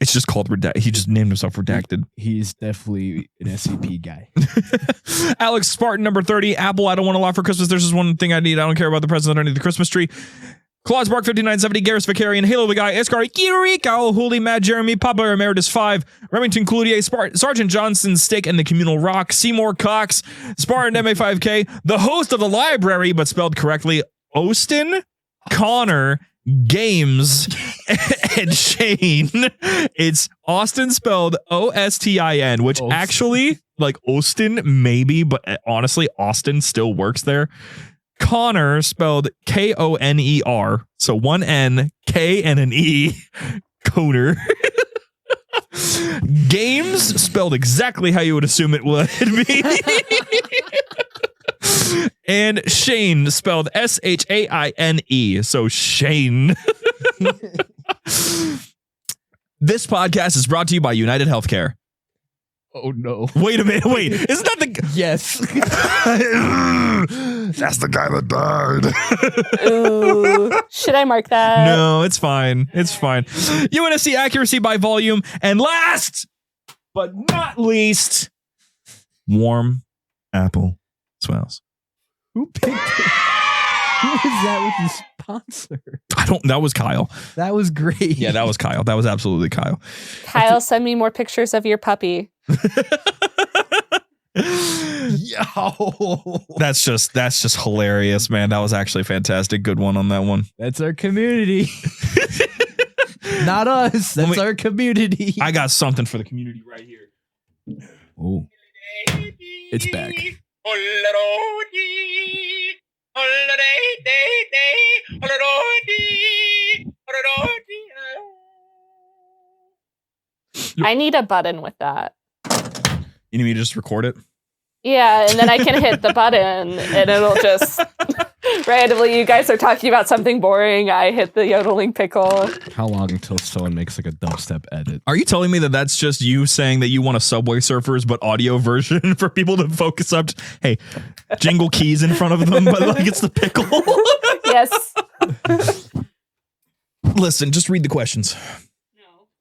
It's just called Redacted. He just named himself Redacted. He's definitely an SCP guy. Alex Spartan, number 30. Apple, I don't want a lot for Christmas. There's just one thing I need. I don't care about the present underneath the Christmas tree. Claus Bark 5970, Garrus Vicarian, Halo the Guy, Escar, Kiriko, Holy Mad Jeremy, Papa Emeritus 5, Remington Cloutier, Sergeant Johnson's Steak and the Communal Rock, Seymour Cox, Spartan MA5K, the host of the library, but spelled correctly, Austin, Connor, Games, and Shane. It's Austin spelled Ostin, which Austin. Actually, like Austin, maybe, but honestly, Austin still works there. Connor spelled Koner, so one N, K, and an E. Conner. Games spelled exactly how you would assume it would be. And Shane spelled Shaine, so Shane. This podcast is brought to you by United Healthcare. Oh no. Wait a minute, wait. Isn't that the... Yes. That's the guy that died. Ooh. Should I mark that? No, it's fine. It's fine. UNSC accuracy by volume. And last but not least, warm apple swells. Who picked it? Who was that with the sponsor? That was Kyle. That was great. Yeah, that was Kyle. That was absolutely Kyle. Kyle, send me more pictures of your puppy. Yo. That's just hilarious, man. That was actually fantastic. Good one on that one. That's our community. Not us. That's our community. I got something for the community right here. Oh. It's back. I need a button with that. You need me to just record it? Yeah, and then I can hit the button and it'll just randomly, you guys are talking about something boring, I hit the yodeling pickle. How long until someone makes like a dubstep edit? Are you telling me that that's just you saying that you want a Subway Surfers but audio version for people to focus up? Hey, jingle keys in front of them, but like it's the pickle. Yes. Listen, just read the questions.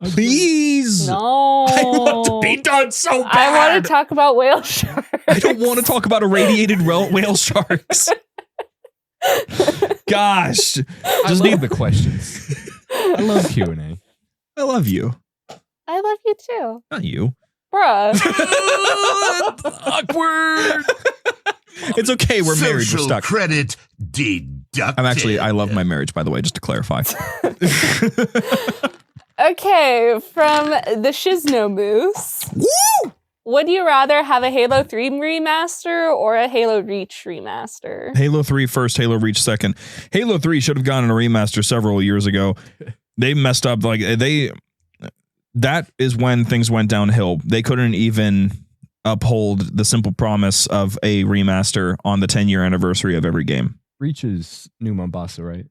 Please. No. I want to be done so bad. I want to talk about whale sharks. I don't want to talk about irradiated whale sharks. Gosh. I love the questions. I love Q&A. I love you. I love you too. Not you. Bruh. Awkward. It's okay. We're married. We're Social stuck. credit deducted. I love my marriage, by the way, just to clarify. Okay, from the Shizno Moose. Woo! Would you rather have a Halo 3 remaster or a Halo Reach remaster? Halo 3 first, Halo Reach second. Halo 3 should have gotten a remaster several years ago. They messed up. That is when things went downhill. They couldn't even uphold the simple promise of a remaster on the 10-year anniversary of every game. Reach is New Mombasa, right?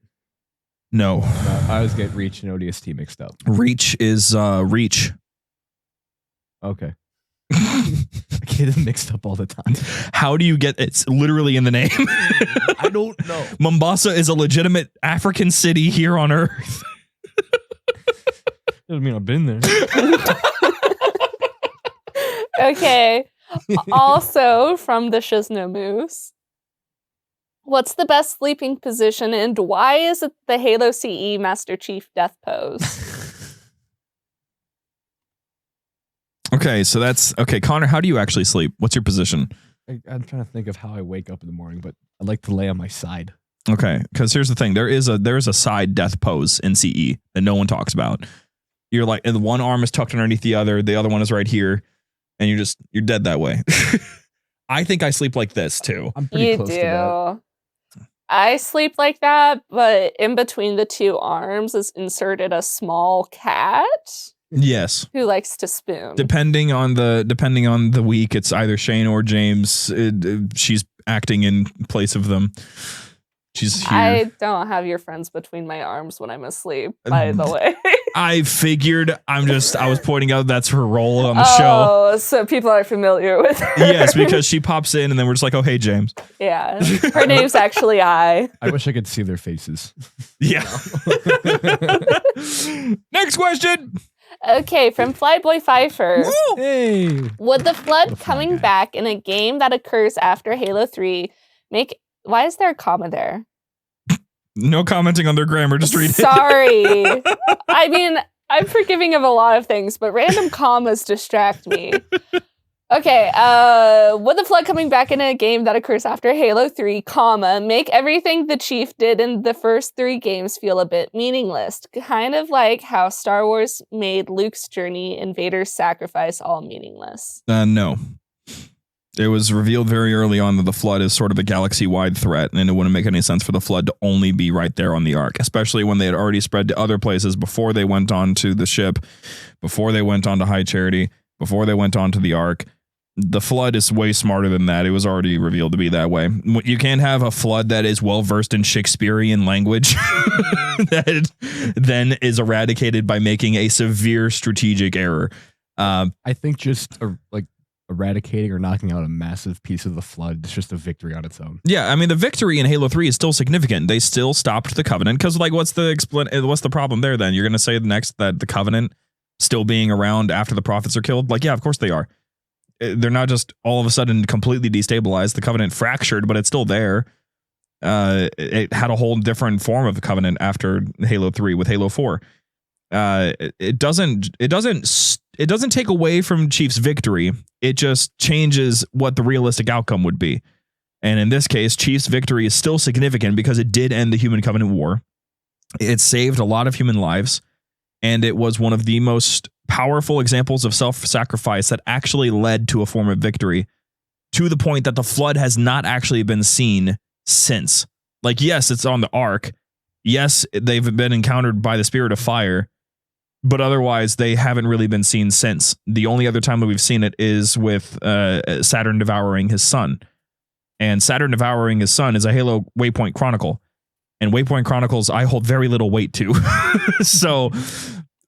No. I always get Reach and ODST mixed up. Reach is Reach. Okay. I get them mixed up all the time. How do you get it's literally in the name? I don't know. Mombasa is a legitimate African city here on Earth. Doesn't mean I've been there. Okay. Also from the Shizno Moose. What's the best sleeping position and why is it the Halo CE Master Chief death pose? Okay, so that's okay. Connor, how do you actually sleep? What's your position? I'm trying to think of how I wake up in the morning, but I like to lay on my side. Okay, because here's the thing: there is a side death pose in CE that no one talks about. You're like, and one arm is tucked underneath the other one is right here, and you're dead that way. I think I sleep like this too. I'm pretty close to that. I sleep like that, but in between the two arms is inserted a small cat Yes. who likes to spoon. Depending on the week, it's either Shane or James. She's acting in place of them. She's here. I don't have your friends between my arms when I'm asleep, by the way. I figured. I was pointing out that's her role on the show. Oh, so people are familiar with her. Yes, because she pops in and then we're just like, oh, hey, James. Yeah. Her name's actually I wish I could see their faces. Yeah. Next question. Okay, from Flyboy Pfeiffer. Woo! Hey. Would the flood What a fun coming guy. back in a game that occurs after Halo 3 make... Why is there a comma there? No commenting on their grammar. Just read it. Sorry. I mean, I'm forgiving of a lot of things, but random commas distract me. Okay, would the flood coming back in a game that occurs after Halo 3, comma, make everything the Chief did in the first 3 games feel a bit meaningless? Kind of like how Star Wars made Luke's journey and Vader's sacrifice all meaningless. No. It was revealed very early on that the flood is sort of a galaxy-wide threat, and it wouldn't make any sense for the flood to only be right there on the Ark, especially when they had already spread to other places before they went on to the ship, before they went on to High Charity, before they went on to the Ark. The flood is way smarter than that. It was already revealed to be that way. You can't have a flood that is well-versed in Shakespearean language that then is eradicated by making a severe strategic error. I think just eradicating or knocking out a massive piece of the flood is just a victory on its own. Yeah, I mean, the victory in Halo 3 is still significant. They still stopped the Covenant because, what's the problem there then? You're going to say next that the Covenant still being around after the Prophets are killed? Yeah, of course they are. They're not just all of a sudden completely destabilized. The Covenant fractured, but it's still there. It had a whole different form of the Covenant after Halo 3 with Halo 4. It doesn't take away from Chief's victory. It just changes what the realistic outcome would be. And in this case, Chief's victory is still significant because it did end the Human Covenant War. It saved a lot of human lives, and it was one of the most powerful examples of self-sacrifice that actually led to a form of victory, to the point that the flood has not actually been seen since. Yes, it's on the Ark. Yes, they've been encountered by the Spirit of Fire, but otherwise they haven't really been seen since. The only other time that we've seen it is with Saturn devouring his son. And Saturn devouring his son is a Halo Waypoint Chronicle. And Waypoint Chronicles I hold very little weight to. So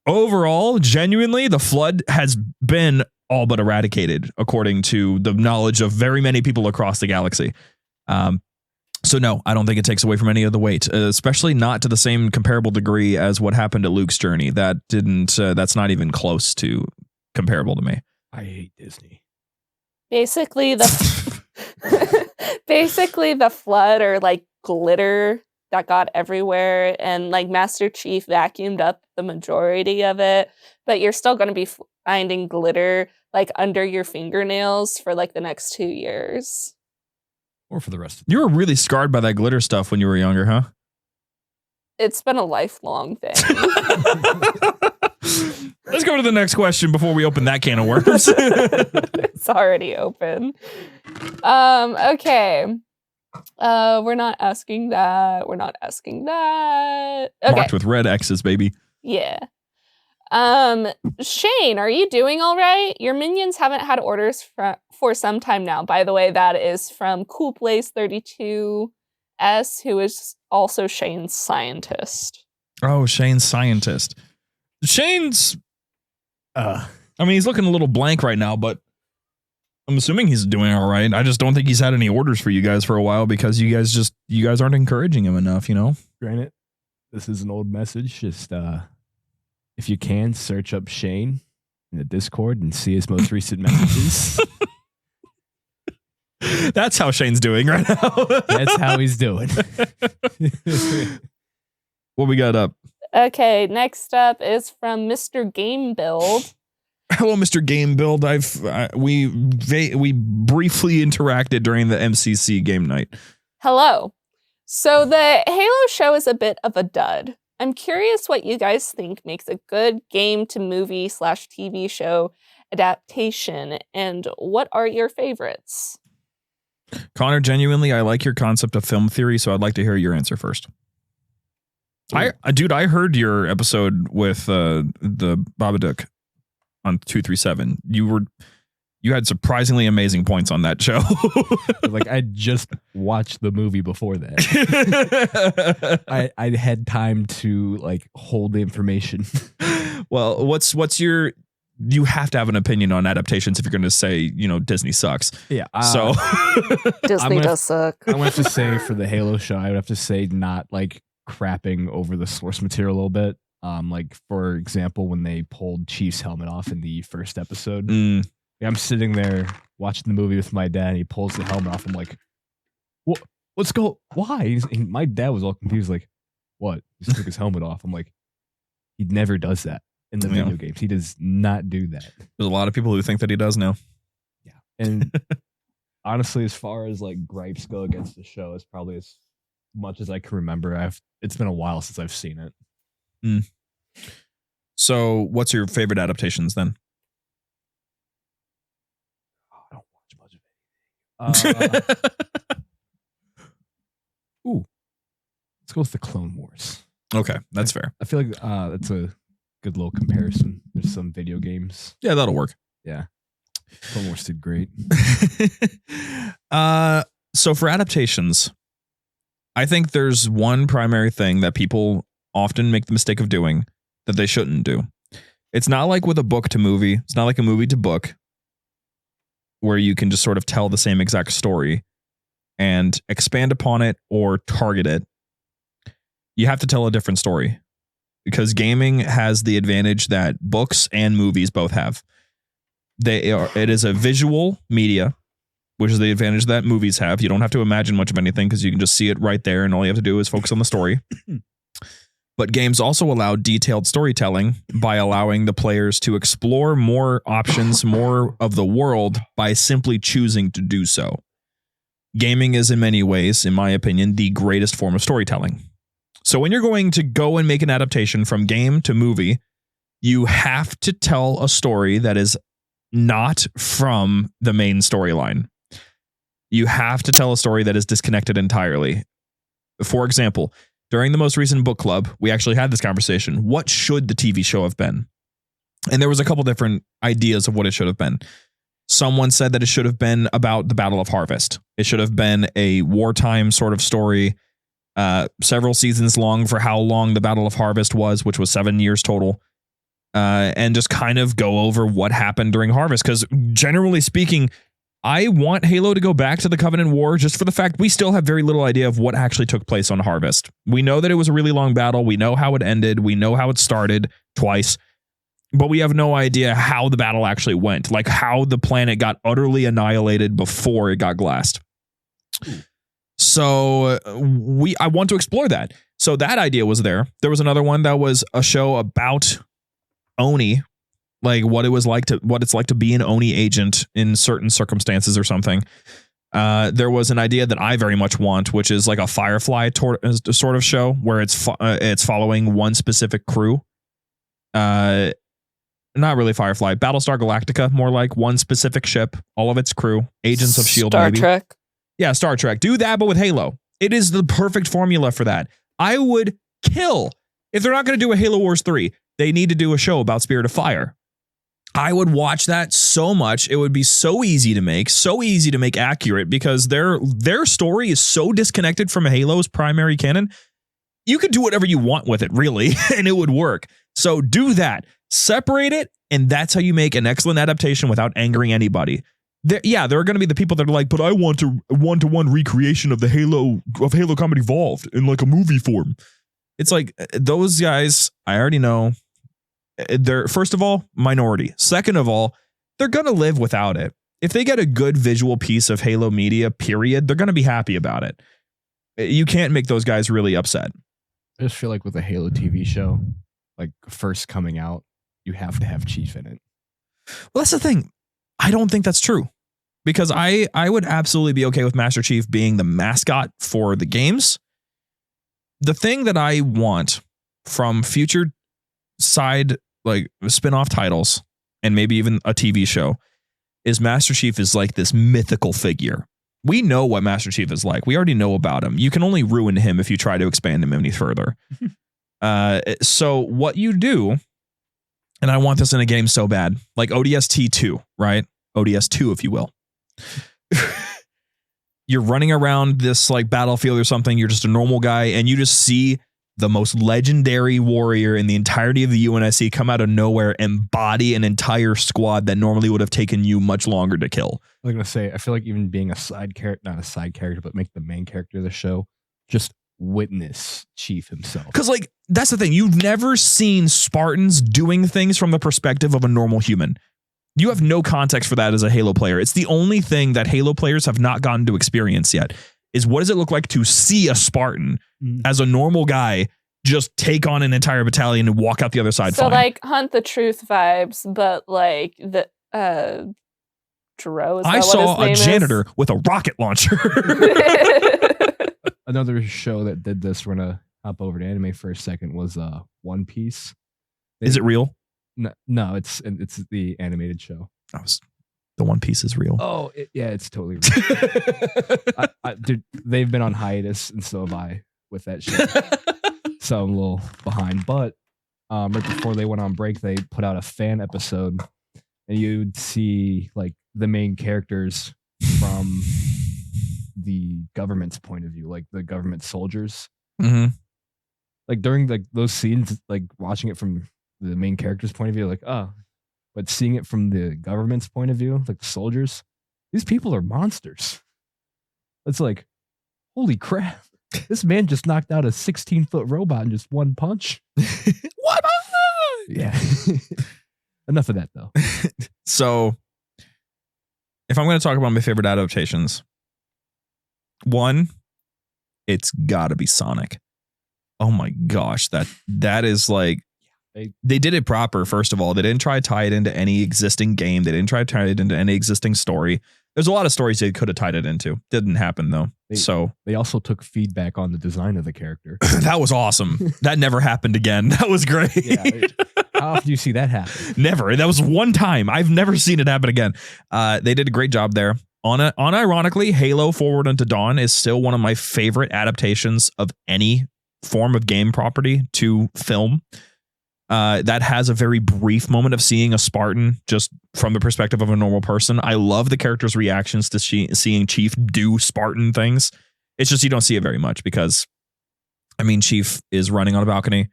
overall, genuinely, the flood has been all but eradicated, according to the knowledge of very many people across the galaxy. So no, I don't think it takes away from any of the weight, especially not to the same comparable degree as what happened at Luke's journey. That didn't. That's not even close to comparable to me. I hate Disney. Basically, the flood or like glitter that got everywhere, and like Master Chief vacuumed up the majority of it, but you're still going to be finding glitter like under your fingernails for like the next 2 years. Or for the rest of You were really scarred by that glitter stuff when you were younger, huh? It's been a lifelong thing. Let's go to the next question before we open that can of worms. It's already open. Okay. We're not asking that. Okay. Marked with red X's, baby. Yeah. Shane, are you doing all right? Your minions haven't had orders for some time now. By the way, that is from CoolPlace32S, who is also Shane's scientist. Oh, Shane's scientist. Shane's, I mean, he's looking a little blank right now, but I'm assuming he's doing all right. I just don't think he's had any orders for you guys for a while because you guys aren't encouraging him enough, you know? Granted, this is an old message. Just, if you can, search up Shane in the Discord and see his most recent messages. That's how Shane's doing right now. That's how he's doing. What we got up? Okay, next up is from Mr. Game Build. Hello, Mr. Game Build. We briefly interacted during the MCC game night. Hello. So the Halo show is a bit of a dud. I'm curious what you guys think makes a good game to movie / TV show adaptation, and what are your favorites? Connor, genuinely, I like your concept of film theory, so I'd like to hear your answer first. I heard your episode with the Babadook on 237. You had surprisingly amazing points on that show. Like, I just watched the movie before that. I had time to like hold the information. Well, what's your? You have to have an opinion on adaptations if you're going to say, Disney sucks. Yeah. So Disney does suck. I'm going to have to say for the Halo show, I would have to say not like crapping over the source material a little bit. Like, for example, when they pulled Chief's helmet off in the first episode. I'm sitting there watching the movie with my dad, and he pulls the helmet off. I'm like, "What? Let's go! Why?" My dad was all confused, like, "What?" He just took his helmet off. I'm like, he never does that in the video games. He does not do that. There's a lot of people who think that he does now. Yeah, and honestly, as far as like gripes go against the show, it's probably as much as I can remember. It's been a while since I've seen it. So, what's your favorite adaptations then? I don't watch much of it. Ooh, let's go with the Clone Wars. Okay, that's fair. I feel like that's a good little comparison. There's some video games. Yeah, that'll work. Yeah, Clone Wars did great. So for adaptations, I think there's one primary thing that people often make the mistake of doing that they shouldn't do. It's not like with a book to movie. It's not like a movie to book where you can just sort of tell the same exact story and expand upon it or target it. You have to tell a different story because gaming has the advantage that books and movies both have. It is a visual media, which is the advantage that movies have. You don't have to imagine much of anything because you can just see it right there, and all you have to do is focus on the story. But games also allow detailed storytelling by allowing the players to explore more options, more of the world by simply choosing to do so. Gaming is in many ways, in my opinion, the greatest form of storytelling. So when you're going to go and make an adaptation from game to movie, you have to tell a story that is not from the main storyline. You have to tell a story that is disconnected entirely. For example, during the most recent book club, we actually had this conversation. What should the TV show have been? And there was a couple different ideas of what it should have been. Someone said that it should have been about the Battle of Harvest. It should have been a wartime sort of story, several seasons long for how long the Battle of Harvest was, which was 7 years total. And just kind of go over what happened during Harvest. Because generally speaking, I want Halo to go back to the Covenant War just for the fact we still have very little idea of what actually took place on Harvest. We know that it was a really long battle. We know how it ended. We know how it started twice. But we have no idea how the battle actually went, like how the planet got utterly annihilated before it got glassed. So I want to explore that. So that idea was there. There was another one that was a show about Oni, like what it's like to be an Oni agent in certain circumstances or something. There was an idea that I very much want, which is like a Firefly sort of show where it's following one specific crew. Not really Firefly, Battlestar Galactica, more like one specific ship, all of its crew, agents of S.H.I.E.L.D. Star maybe. Trek. Yeah, Star Trek. Do that, but with Halo. It is the perfect formula for that. I would kill if they're not going to do a Halo Wars 3. They need to do a show about Spirit of Fire. I would watch that so much. It would be so easy to make accurate because their story is so disconnected from Halo's primary canon. You could do whatever you want with it, really, and it would work. So do that. Separate it, and that's how you make an excellent adaptation without angering anybody. There are going to be the people that are like, but I want a one-to-one recreation of Halo Combat Evolved in like a movie form. It's like those guys, I already know. They're, first of all, minority. Second of all, they're going to live without it. If they get a good visual piece of Halo media, period, they're going to be happy about it. You can't make those guys really upset. I just feel like with a Halo TV show, like first coming out, you have to have Chief in it. Well, that's the thing. I don't think that's true because I would absolutely be okay with Master Chief being the mascot for the games. The thing that I want from future side, like spin-off titles and maybe even a TV show is Master Chief is like this mythical figure. We know what Master Chief is like. We already know about him. You can only ruin him if you try to expand him any further. So what you do, and I want this in a game so bad, like ODST 2, right? ODS 2, if you will. You're running around this like battlefield or something. You're just a normal guy and you just see the most legendary warrior in the entirety of the UNSC come out of nowhere and body an entire squad that normally would have taken you much longer to kill. I was going to say, I feel like even being a side character, not a side character, but make the main character of the show, just witness Chief himself. Because like, that's the thing. You've never seen Spartans doing things from the perspective of a normal human. You have no context for that as a Halo player. It's the only thing that Halo players have not gotten to experience yet is what does it look like to see a Spartan as a normal guy just take on an entire battalion and walk out the other side. So fine. like Hunt the Truth vibes, but like the Dro, I saw a janitor with a rocket launcher. Another show that did this, we're gonna hop over to anime for a second, was One Piece. Is it real? No, it's the animated show. The One Piece is real. Oh, yeah, it's totally real. Dude, they've been on hiatus, and so have I with that show. So I'm a little behind. But right before they went on break, they put out a fan episode, and you'd see like the main characters from the government's point of view, like the government soldiers. Mm-hmm. Like during like those scenes, like watching it from the main character's point of view, like, oh, but seeing it from the government's point of view, like the soldiers, these people are monsters. It's like, holy crap. This man just knocked out a 16-foot robot in just one punch. What? Yeah. Enough of that, though. So, if I'm going to talk about my favorite adaptations, one, it's got to be Sonic. Oh my gosh, that is like, they did it proper, first of all. They didn't try to tie it into any existing game. They didn't try to tie it into any existing story. There's a lot of stories they could have tied it into. Didn't happen, though. They also took feedback on the design of the character. That was awesome. That never happened again. That was great. Yeah, how often do you see that happen? Never. That was one time. I've never seen it happen again. They did a great job there. Unironically, Halo Forward Unto Dawn is still one of my favorite adaptations of any form of game property to film. That has a very brief moment of seeing a Spartan just from the perspective of a normal person. I love the character's reactions to seeing Chief do Spartan things. It's just you don't see it very much because, I mean, Chief is running on a balcony.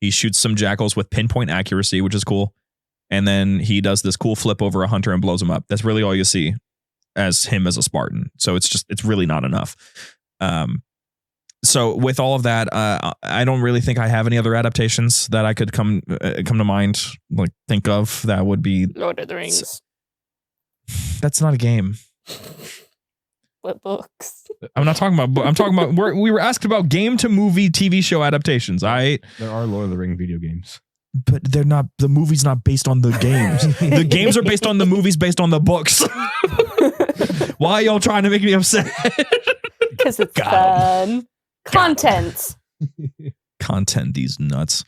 He shoots some jackals with pinpoint accuracy, which is cool. And then he does this cool flip over a hunter and blows him up. That's really all you see. as him as a Spartan. So it's really not enough. So with all of that, I don't really think I have any other adaptations that I could come to mind, like think of that would be Lord of the Rings. That's not a game. What books? I'm not talking about. I'm talking about. We were asked about game to movie TV show adaptations. There are Lord of the Ring video games, but they're not. The movie's not based on the games. The games are based on the movies, based on the books. Why are y'all trying to make me upset? Because it's fun. Content. Content. These nuts.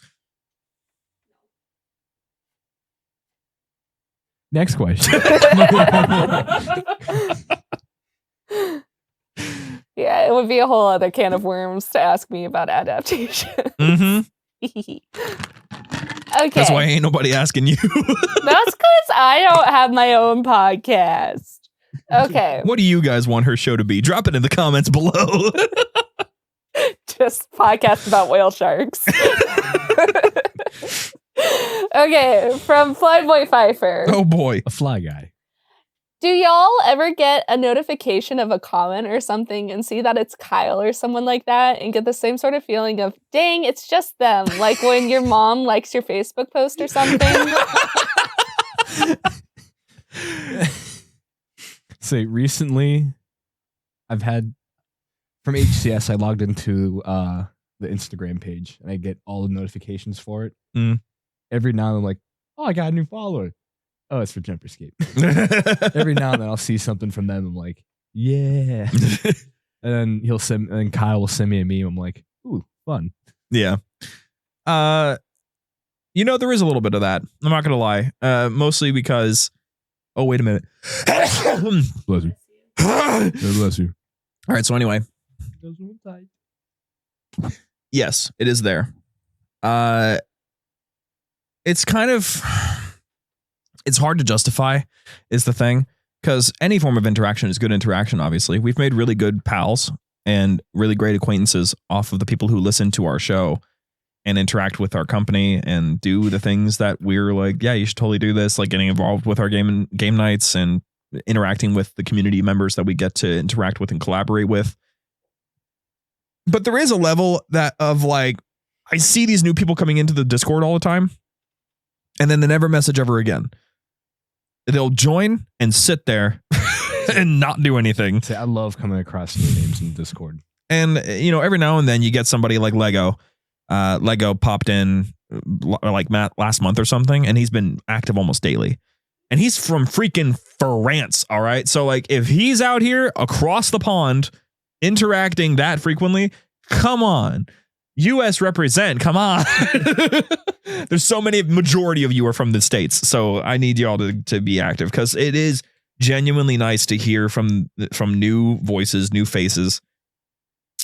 Next question. Yeah, it would be a whole other can of worms to ask me about adaptation. Mm-hmm. Okay. That's why ain't nobody asking you. That's because I don't have my own podcast. Okay. What do you guys want her show to be? Drop it in the comments below. Just podcast about whale sharks. Okay, from Flyboy Pfeiffer. Oh boy. A fly guy. Do y'all ever get a notification of a comment or something and see that it's Kyle or someone like that and get the same sort of feeling of, dang, it's just them? Like when your mom likes your Facebook post or something? So recently, I've had, from HCS, I logged into the Instagram page and I get all the notifications for it. Mm. Every now and then I'm like, oh, I got a new follower. Oh, it's for JumperScape. Every now and then I'll see something from them. I'm like, yeah. And then Kyle will send me a meme. I'm like, ooh, fun. Yeah. There is a little bit of that. I'm not gonna lie. Mostly because. Oh, wait a minute. Bless you. Bless you. All right. So anyway. Yes, it is there. It's kind of. It's hard to justify, is the thing, because any form of interaction is good interaction, obviously. We've made really good pals and really great acquaintances off of the people who listen to our show and interact with our company and do the things that we're like, yeah, you should totally do this, like getting involved with our game nights and interacting with the community members that we get to interact with and collaborate with. But there is a level of like, I see these new people coming into the Discord all the time, and then they never message ever again. They'll join and sit there and not do anything. See, I love coming across new names in Discord. And, every now and then you get somebody like Lego. Lego popped in like last month or something, and he's been active almost daily. And he's from freaking France, all right? So, like, if he's out here across the pond interacting that frequently, come on. US represent, come on. There's so many, majority of you are from the States, so I need y'all to be active, because it is genuinely nice to hear from new voices, new faces,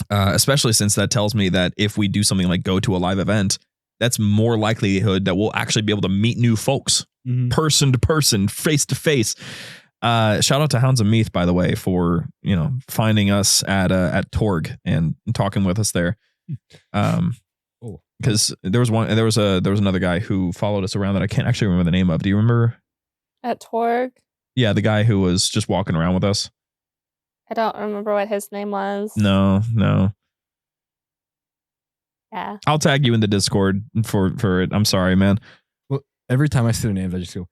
especially since that tells me that if we do something like go to a live event, that's more likelihood that we'll actually be able to meet new folks, person to person, face to face. Shout out to Hounds of Meath, by the way, for finding us at Torg and talking with us there. Because there was another guy who followed us around that I can't actually remember the name of. Do you remember? At Torg? Yeah, the guy who was just walking around with us. I don't remember what his name was. No. Yeah. I'll tag you in the Discord for it. I'm sorry, man. Well, every time I see their names, I just go,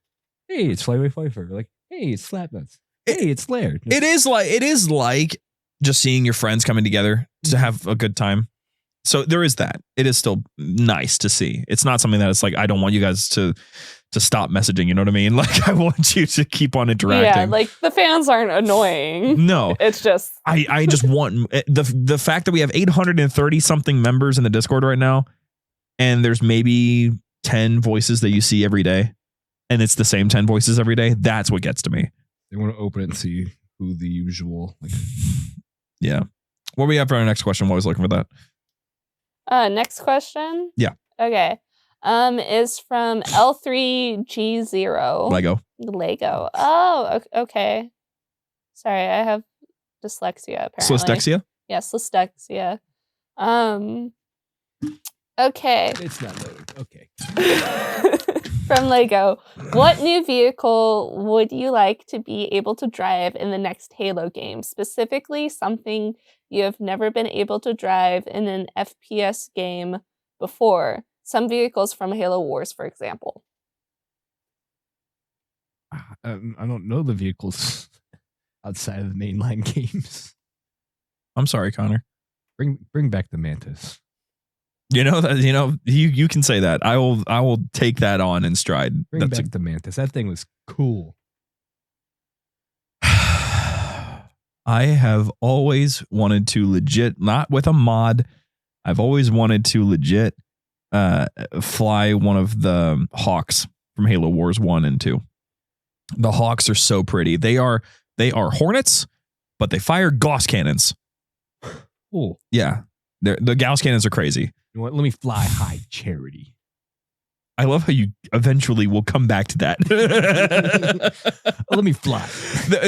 hey, it's Flyboy Pfeiffer. Like, hey, it's Slapnuts. Hey, it's Laird. It is like just seeing your friends coming together to have a good time. So there is that. It is still nice to see. It's not something that it's like, I don't want you guys to stop messaging. You know what I mean? Like, I want you to keep on interacting. Yeah, like the fans aren't annoying. No. It's just. I just want the fact that we have 830 something members in the Discord right now, and there's maybe 10 voices that you see every day, and it's the same 10 voices every day. That's what gets to me. They want to open it and see who the usual. Yeah. What we have for our next question? While I was looking for that. Next question? Yeah. Okay. Is from L3G0. Lego. Oh, okay. Sorry, I have dyslexia apparently. Dyslexia? Yes, dyslexia. Okay. It's not loading. Okay. From Lego, what new vehicle would you like to be able to drive in the next Halo game? Specifically, something you have never been able to drive in an FPS game before. Some vehicles from Halo Wars, for example. I don't know the vehicles outside of the mainline games. I'm sorry, Connor. Bring back the Mantis. You know that you can say that. I will take that on in stride. Bring back the Mantis. That thing was cool. I have always wanted to legit, not with a mod. I've always wanted to legit fly one of the Hawks from Halo Wars 1 and 2. The Hawks are so pretty. They are Hornets, but they fire Gauss cannons. Cool. Yeah. The Gauss cannons are crazy. You know what? Let me fly high, Charity. I love how you eventually will come back to that. Let me fly.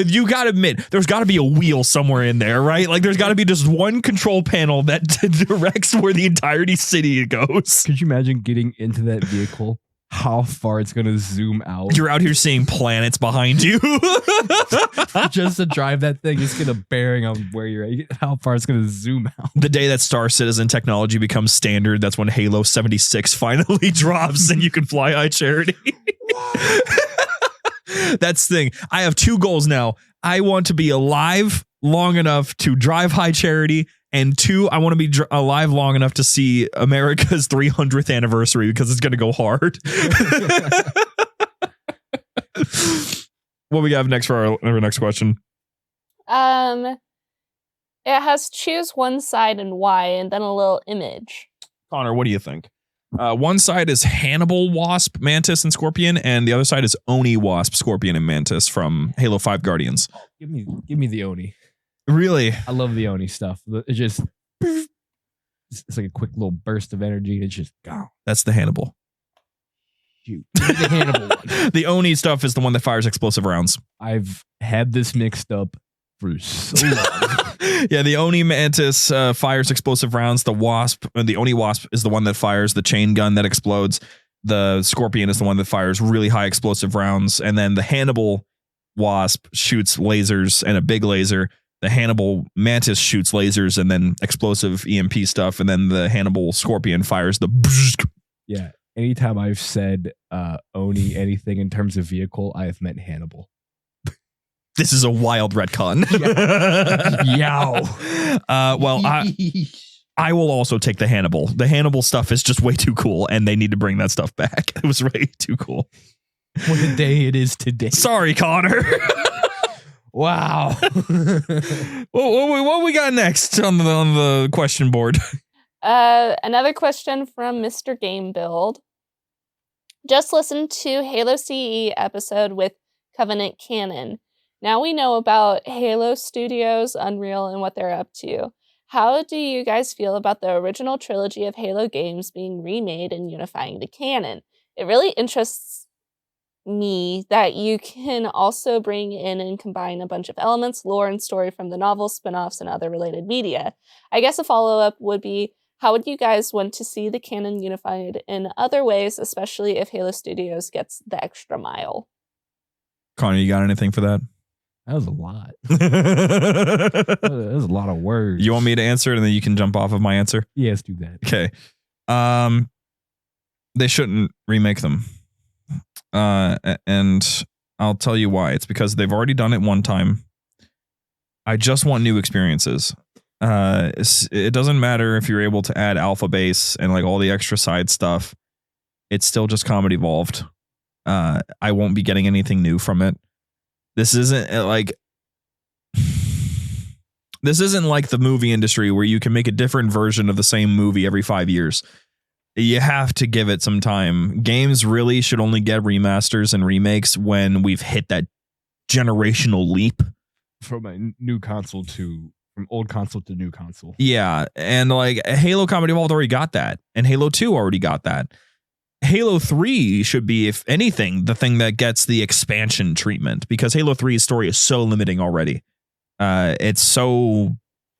You got to admit, there's got to be a wheel somewhere in there, right? Like there's got to be just one control panel that directs where the entirety city goes. Could you imagine getting into that vehicle? How far it's going to zoom out. You're out here seeing planets behind you. Just to drive that thing, it's going to bearing on where you're at. How far it's going to zoom out. The day that Star Citizen technology becomes standard, that's when Halo 76 finally drops and you can fly high, Charity. That's the thing. I have 2 goals now. I want to be alive long enough to drive high, Charity. And 2, I want to be alive long enough to see America's 300th anniversary because it's going to go hard. What we got next for our next question? It has choose one side and why, and then a little image. Connor, what do you think? One side is Hannibal, Wasp, Mantis, and Scorpion, and the other side is Oni, Wasp, Scorpion, and Mantis from Halo 5 Guardians. Give me the Oni. Really? I love the Oni stuff. It's like a quick little burst of energy. It's just gone. That's the Hannibal. Shoot. The Hannibal one. The Oni stuff is the one that fires explosive rounds. I've had this mixed up for so long. Yeah, the Oni Mantis fires explosive rounds. The Oni Wasp is the one that fires the chain gun that explodes. The Scorpion is the one that fires really high explosive rounds. And then the Hannibal Wasp shoots lasers and a big laser. The Hannibal Mantis shoots lasers and then explosive EMP stuff. And then the Hannibal Scorpion fires the... Yeah. Anytime I've said Oni anything in terms of vehicle, I have meant Hannibal. This is a wild retcon. Yow. Well, I will also take the Hannibal. The Hannibal stuff is just way too cool, and they need to bring that stuff back. It was way too cool. What a day it is today. Sorry, Connor. Wow. What we got next on the question board? Another question from Mr. Game Build. Just listened to Halo CE episode with Covenant Canon. Now we know about Halo Studios, Unreal, and what they're up to. How do you guys feel about the original trilogy of Halo games being remade and unifying the canon? It really interests me that you can also bring in and combine a bunch of elements, lore, and story from the novels, spin-offs, and other related media. I guess a follow-up would be, how would you guys want to see the canon unified in other ways, especially if Halo Studios gets the extra mile? Connor, you got anything for that? That was a lot. That was a lot of words. You want me to answer it and then you can jump off of my answer? Yeah, let's do that. Okay. They shouldn't remake them. And I'll tell you why. It's because they've already done it one time. I just want new experiences. It doesn't matter if you're able to add alpha base and like all the extra side stuff. It's still just Combat Evolved. I won't be getting anything new from it. This isn't like the movie industry where you can make a different version of the same movie every 5 years. You have to give it some time. Games really should only get remasters and remakes when we've hit that generational leap From old console to new console. Yeah, and like Halo Combat Evolved already got that, and Halo 2 already got that. Halo 3 should be, if anything, the thing that gets the expansion treatment, because Halo 3's story is so limiting already. It's so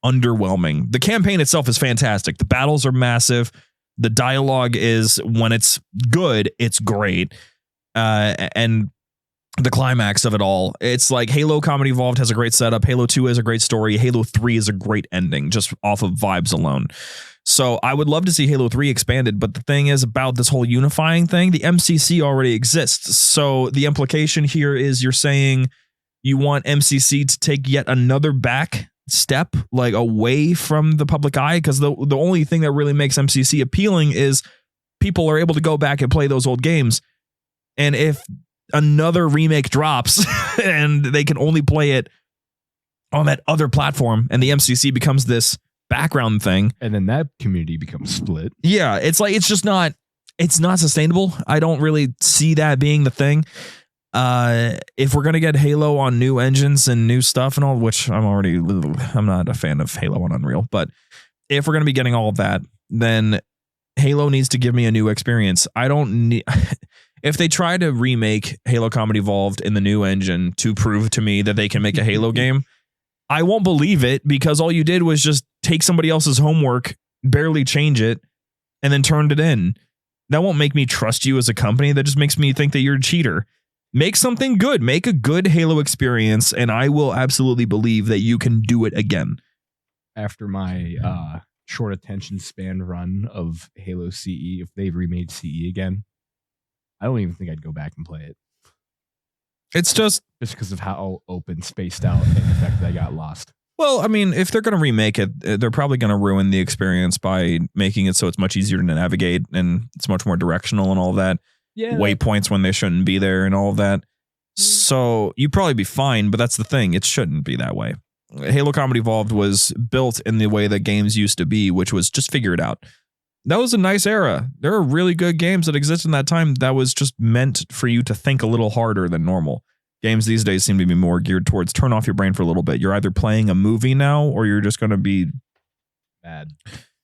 underwhelming. The campaign itself is fantastic. The battles are massive. The dialogue is, when it's good, it's great. and the climax of it all. It's like Halo Comedy Evolved has a great setup. Halo 2 has a great story. Halo 3 is a great ending, just off of vibes alone. So I would love to see Halo 3 expanded, but the thing is about this whole unifying thing, the MCC already exists. So the implication here is you're saying you want MCC to take yet another back step, like away from the public eye, because the only thing that really makes MCC appealing is people are able to go back and play those old games. And if another remake drops and they can only play it on that other platform and the MCC becomes this background thing, and then that community becomes split. Yeah, it's like it's not sustainable. I don't really see that being the thing. If we're gonna get Halo on new engines and new stuff and all, which I'm not a fan of Halo on Unreal, but if we're gonna be getting all of that, then Halo needs to give me a new experience. I don't need. If they try to remake Halo Comedy Evolved in the new engine to prove to me that they can make a Halo game, I won't believe it, because all you did was just take somebody else's homework, barely change it, and then turned it in. That won't make me trust you as a company. That just makes me think that you're a cheater. Make something good. Make a good Halo experience, and I will absolutely believe that you can do it again. After my short attention span run of Halo CE, if they remade CE again, I don't even think I'd go back and play it. It's just because of how open, spaced out, and the fact that I got lost. Well, I mean, if they're going to remake it, they're probably going to ruin the experience by making it so it's much easier to navigate and it's much more directional and all of that. Yeah. Waypoints when they shouldn't be there and all of that. So you'd probably be fine, but that's the thing. It shouldn't be that way. Halo Comedy Evolved was built in the way that games used to be, which was just figure it out. That was a nice era. There are really good games that existed in that time that was just meant for you to think a little harder than normal. Games these days seem to be more geared towards turn off your brain for a little bit. You're either playing a movie now or you're just going to be bad.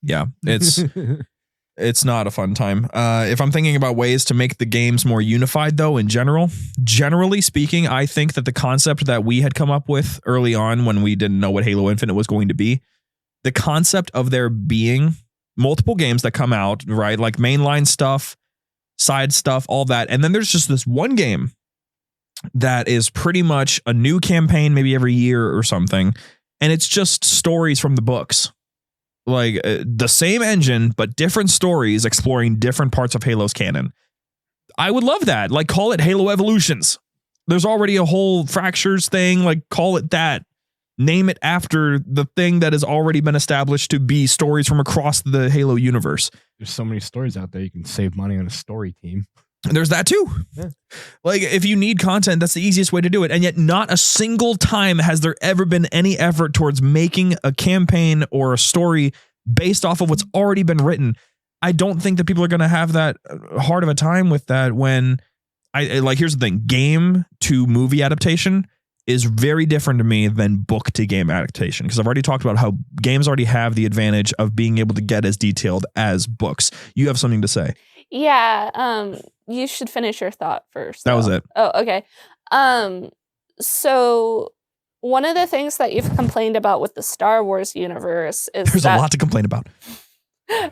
Yeah, it's not a fun time. If I'm thinking about ways to make the games more unified, though, generally speaking, I think that the concept that we had come up with early on when we didn't know what Halo Infinite was going to be, the concept of there being multiple games that come out, right? Like mainline stuff, side stuff, all that. And then there's just this one game that is pretty much a new campaign, maybe every year or something. And it's just stories from the books. Like the same engine, but different stories exploring different parts of Halo's canon. I would love that. Like call it Halo Evolutions. There's already a whole Fractures thing. Like call it that. Name it after the thing that has already been established to be stories from across the Halo universe. There's so many stories out there. You can save money on a story team. There's that too. Yeah. Like if you need content, that's the easiest way to do it. And yet not a single time has there ever been any effort towards making a campaign or a story based off of what's already been written. I don't think that people are going to have that hard of a time with that when here's the thing, game to movie adaptation is very different to me than book to game adaptation, because I've already talked about how games already have the advantage of being able to get as detailed as books. You have something to say. Yeah, you should finish your thought first. That was it. Oh, okay. So one of the things that you've complained about with the Star Wars universe is there's a lot to complain about.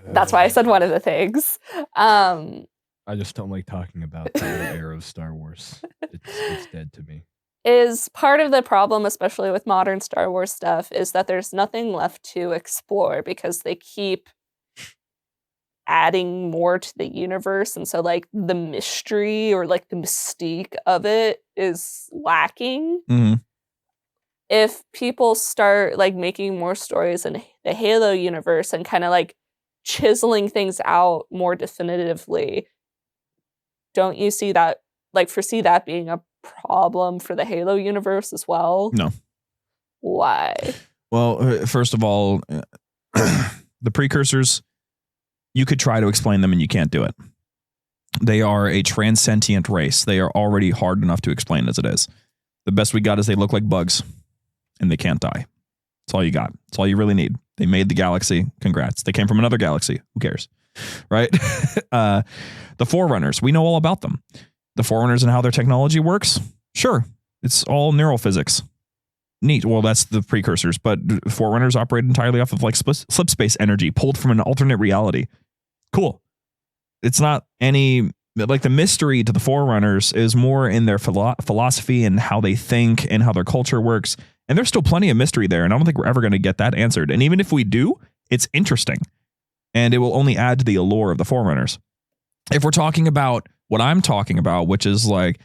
That's why I said one of the things. I just don't like talking about the era of Star Wars. It's dead to me. Is part of the problem, especially with modern Star Wars stuff, is that there's nothing left to explore because they keep adding more to the universe. And so like the mystery or like the mystique of it is lacking. Mm-hmm. If people start like making more stories in the Halo universe and kind of like chiseling things out more definitively, don't you see that, like foresee that being a problem for the Halo universe as well? No. Why? Well, first of all, the precursors, you could try to explain them and you can't do it. They are a transcendent race. They are already hard enough to explain as it is. The best we got is they look like bugs and they can't die. That's all you got. That's all you really need. They made the galaxy. Congrats. They came from another galaxy. Who cares? Right? The Forerunners, we know all about them. The Forerunners and how their technology works? Sure. It's all neural physics. Neat. Well, that's the precursors, but Forerunners operate entirely off of like slip space energy pulled from an alternate reality. Cool. It's not any like the mystery to the Forerunners is more in their philosophy and how they think and how their culture works. And there's still plenty of mystery there. And I don't think we're ever going to get that answered. And even if we do, it's interesting. And it will only add to the allure of the Forerunners. If we're talking about what I'm talking about, which is like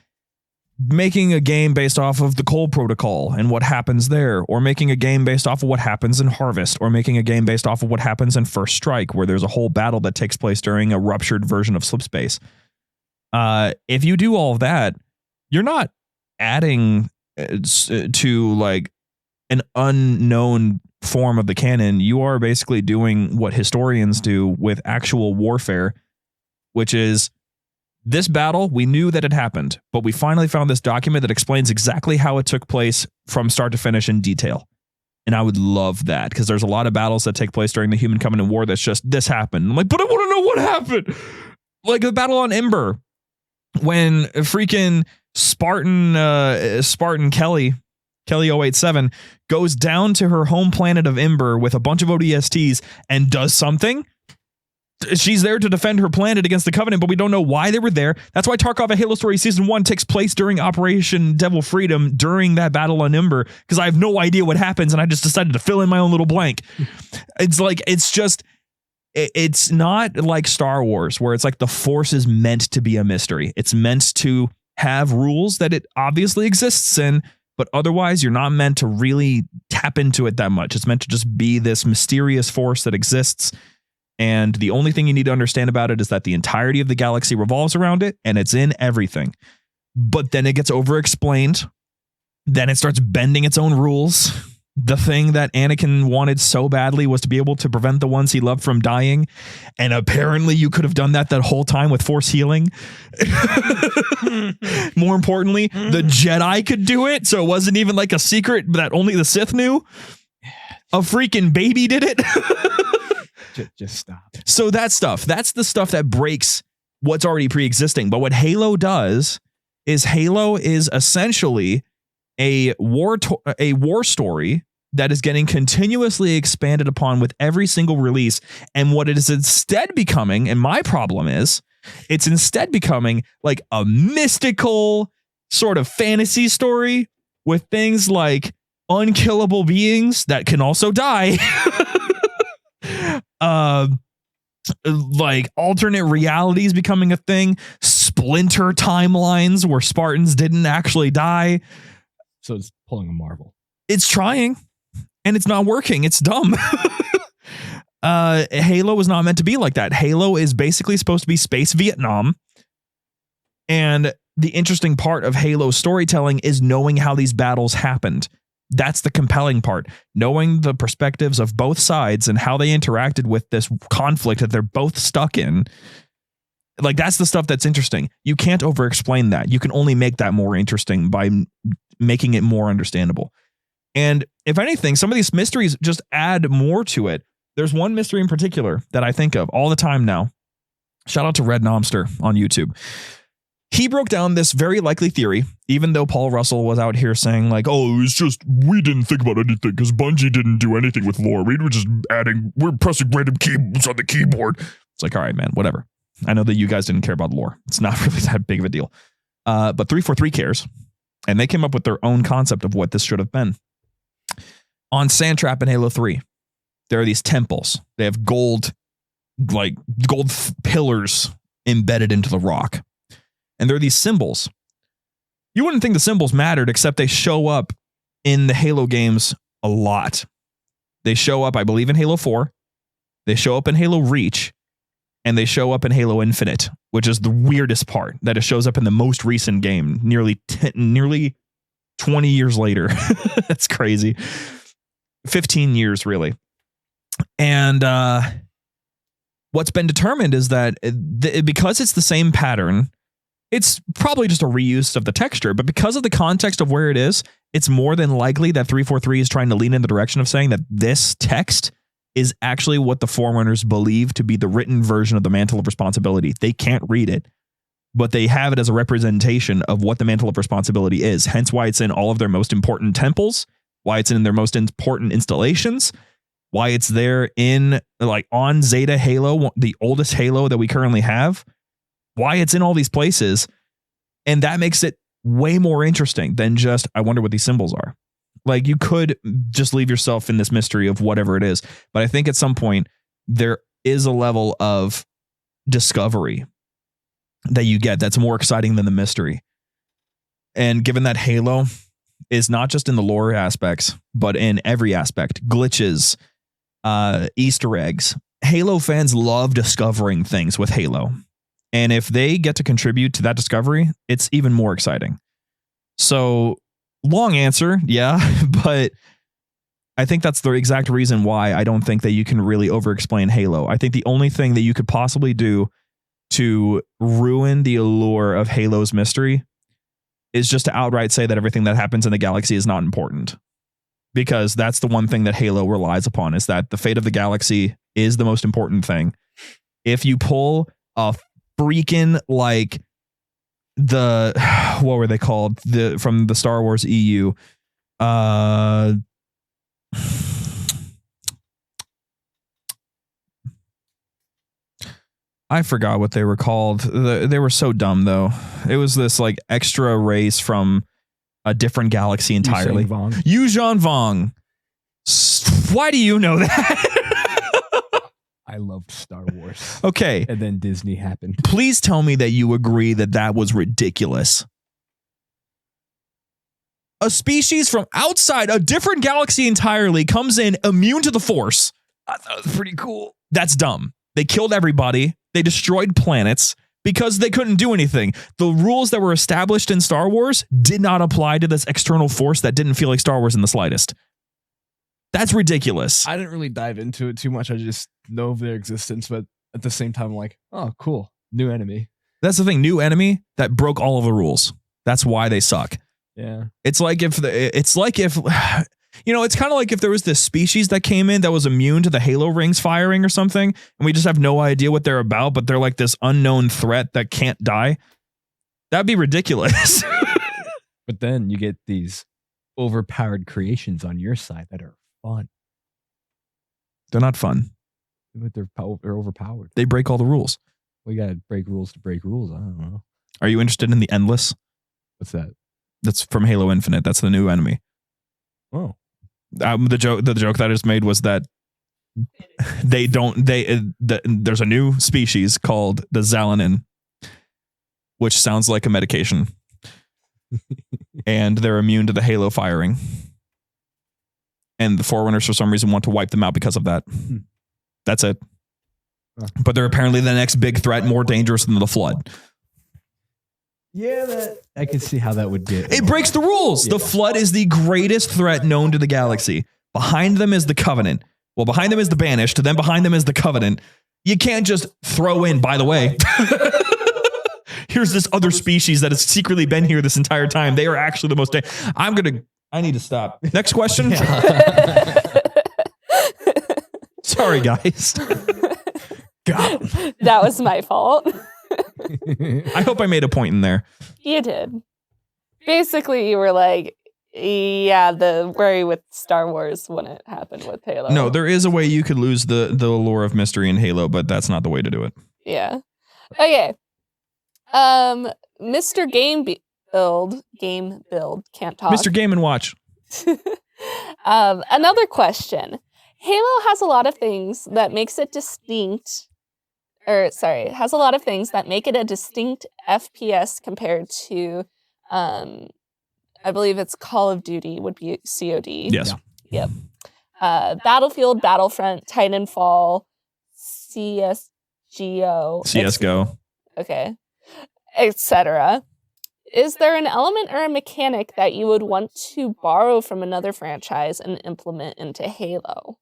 making a game based off of the Cole Protocol and what happens there, or making a game based off of what happens in Harvest, or making a game based off of what happens in First Strike, where there's a whole battle that takes place during a ruptured version of Slipspace. If you do all of that, you're not adding to like an unknown form of the canon. You are basically doing what historians do with actual warfare, which is this battle, we knew that it happened, but we finally found this document that explains exactly how it took place from start to finish in detail. And I would love that, because there's a lot of battles that take place during the Human Covenant War that's just, this happened. I'm like, but I want to know what happened. Like the battle on Ember, when freaking Spartan Kelly 087 goes down to her home planet of Ember with a bunch of ODSTs and does something. She's there to defend her planet against the Covenant, but we don't know why they were there. That's why Tarkov: A Halo Story Season 1 takes place during Operation Devil Freedom during that battle on Ember, because I have no idea what happens and I just decided to fill in my own little blank. It's not like Star Wars, where it's like the Force is meant to be a mystery. It's meant to have rules that it obviously exists in, but otherwise you're not meant to really tap into it that much. It's meant to just be this mysterious force that exists. And the only thing you need to understand about it is that the entirety of the galaxy revolves around it, and it's in everything. But then it gets over-explained. Then it starts bending its own rules. The thing that Anakin wanted so badly was to be able to prevent the ones he loved from dying. And apparently you could have done that whole time with Force healing. More importantly, the Jedi could do it. So it wasn't even like a secret that only the Sith knew. A freaking baby did it. Just stop. So that's the stuff that breaks what's already pre-existing. But what Halo does is Halo is essentially a war story that is getting continuously expanded upon with every single release. And what it is instead becoming, and my problem is, it's instead becoming like a mystical sort of fantasy story with things like unkillable beings that can also die. Like alternate realities becoming a thing, splinter timelines where Spartans didn't actually die. So it's pulling a Marvel. It's trying, and it's not working. It's dumb. Halo is not meant to be like that. Halo is basically supposed to be space Vietnam. And the interesting part of Halo storytelling is knowing how these battles happened. That's the compelling part. Knowing the perspectives of both sides and how they interacted with this conflict that they're both stuck in. Like, that's the stuff that's interesting. You can't over-explain that. You can only make that more interesting by making it more understandable. And if anything, some of these mysteries just add more to it. There's one mystery in particular that I think of all the time now. Shout out to Red Nomster on YouTube. He broke down this very likely theory, even though Paul Russell was out here saying like, oh, it's just, we didn't think about anything because Bungie didn't do anything with lore. We were just we're pressing random keys on the keyboard. It's like, all right, man, whatever. I know that you guys didn't care about lore. It's not really that big of a deal. But 343 cares. And they came up with their own concept of what this should have been. On Sandtrap in Halo 3, there are these temples. They have gold pillars embedded into the rock. And there are these symbols. You wouldn't think the symbols mattered, except they show up in the Halo games a lot. They show up, I believe, in Halo 4. They show up in Halo Reach. And they show up in Halo Infinite, which is the weirdest part, that it shows up in the most recent game, nearly 20 years later. That's crazy. 15 years, really. And what's been determined is that because it's the same pattern, it's probably just a reuse of the texture, but because of the context of where it is, it's more than likely that 343 is trying to lean in the direction of saying that this text is actually what the Forerunners believe to be the written version of the Mantle of Responsibility. They can't read it, but they have it as a representation of what the Mantle of Responsibility is. Hence why it's in all of their most important temples, why it's in their most important installations, why it's there in, like, on Zeta Halo, the oldest Halo that we currently have, why it's in all these places. And that makes it way more interesting than just, I wonder what these symbols are. Like, you could just leave yourself in this mystery of whatever it is. But I think at some point there is a level of discovery that you get that's more exciting than the mystery. And given that Halo is not just in the lore aspects, but in every aspect, glitches, Easter eggs, Halo fans love discovering things with Halo. And if they get to contribute to that discovery, it's even more exciting. So, long answer, yeah, but I think that's the exact reason why I don't think that you can really over-explain Halo. I think the only thing that you could possibly do to ruin the allure of Halo's mystery is just to outright say that everything that happens in the galaxy is not important. Because that's the one thing that Halo relies upon, is that the fate of the galaxy is the most important thing. If you pull a freaking, like, the, what were they called? From the Star Wars EU. I forgot what they were called. They were so dumb, though. It was this, like, extra race from a different galaxy entirely. Yuuzhan Vong. Why do you know that? I loved Star Wars. Okay. And then Disney happened. Please tell me that you agree that that was ridiculous. A species from outside a different galaxy entirely comes in immune to the Force. I thought it was pretty cool. That's dumb. They killed everybody. They destroyed planets because they couldn't do anything. The rules that were established in Star Wars did not apply to this external force that didn't feel like Star Wars in the slightest. That's ridiculous. I didn't really dive into it too much. I just know of their existence, but at the same time, I'm like, oh, cool. New enemy. That's the thing. New enemy that broke all of the rules. That's why they suck. Yeah. It's like if you know, it's kind of like if there was this species that came in that was immune to the Halo rings firing or something, and we just have no idea what they're about, but they're like this unknown threat that can't die. That'd be ridiculous. But then you get these overpowered creations on your side that are fun. They're not fun. But they're overpowered. They break all the rules. We got to break rules to break rules. I don't know. Are you interested in the Endless? What's that? That's from Halo Infinite. That's the new enemy. Oh. The joke that I just made was that there's a new species called the Zalanin, which sounds like a medication. And they're immune to the Halo firing. And the Forerunners, for some reason, want to wipe them out because of that. That's it. But they're apparently the next big threat, more dangerous than the Flood. Yeah, I can see how that would get. It breaks the rules. Yeah. The Flood is the greatest threat known to the galaxy. Behind them is the Covenant. Well, behind them is the Banished. Then behind them is the Covenant. You can't just throw in, by the way, here's this other species that has secretly been here this entire time. They are actually the most. I need to stop. Next question. Sorry, guys. God. That was my fault. I hope I made a point in there. You did. Basically, you were like, yeah, the worry with Star Wars wouldn't happen with Halo. No, there is a way you could lose the allure of mystery in Halo, but that's not the way to do it. Yeah. Okay. Mr. Game Build, can't talk. Mr. Game and Watch. Another question. Halo has a lot of things that makes it distinct. Has a lot of things that make it a distinct FPS compared to, I believe it's Call of Duty would be COD. Yes. Yeah. Yep. Battlefield, Battlefront, Titanfall, CSGO. Okay. Etc. Is there an element or a mechanic that you would want to borrow from another franchise and implement into Halo?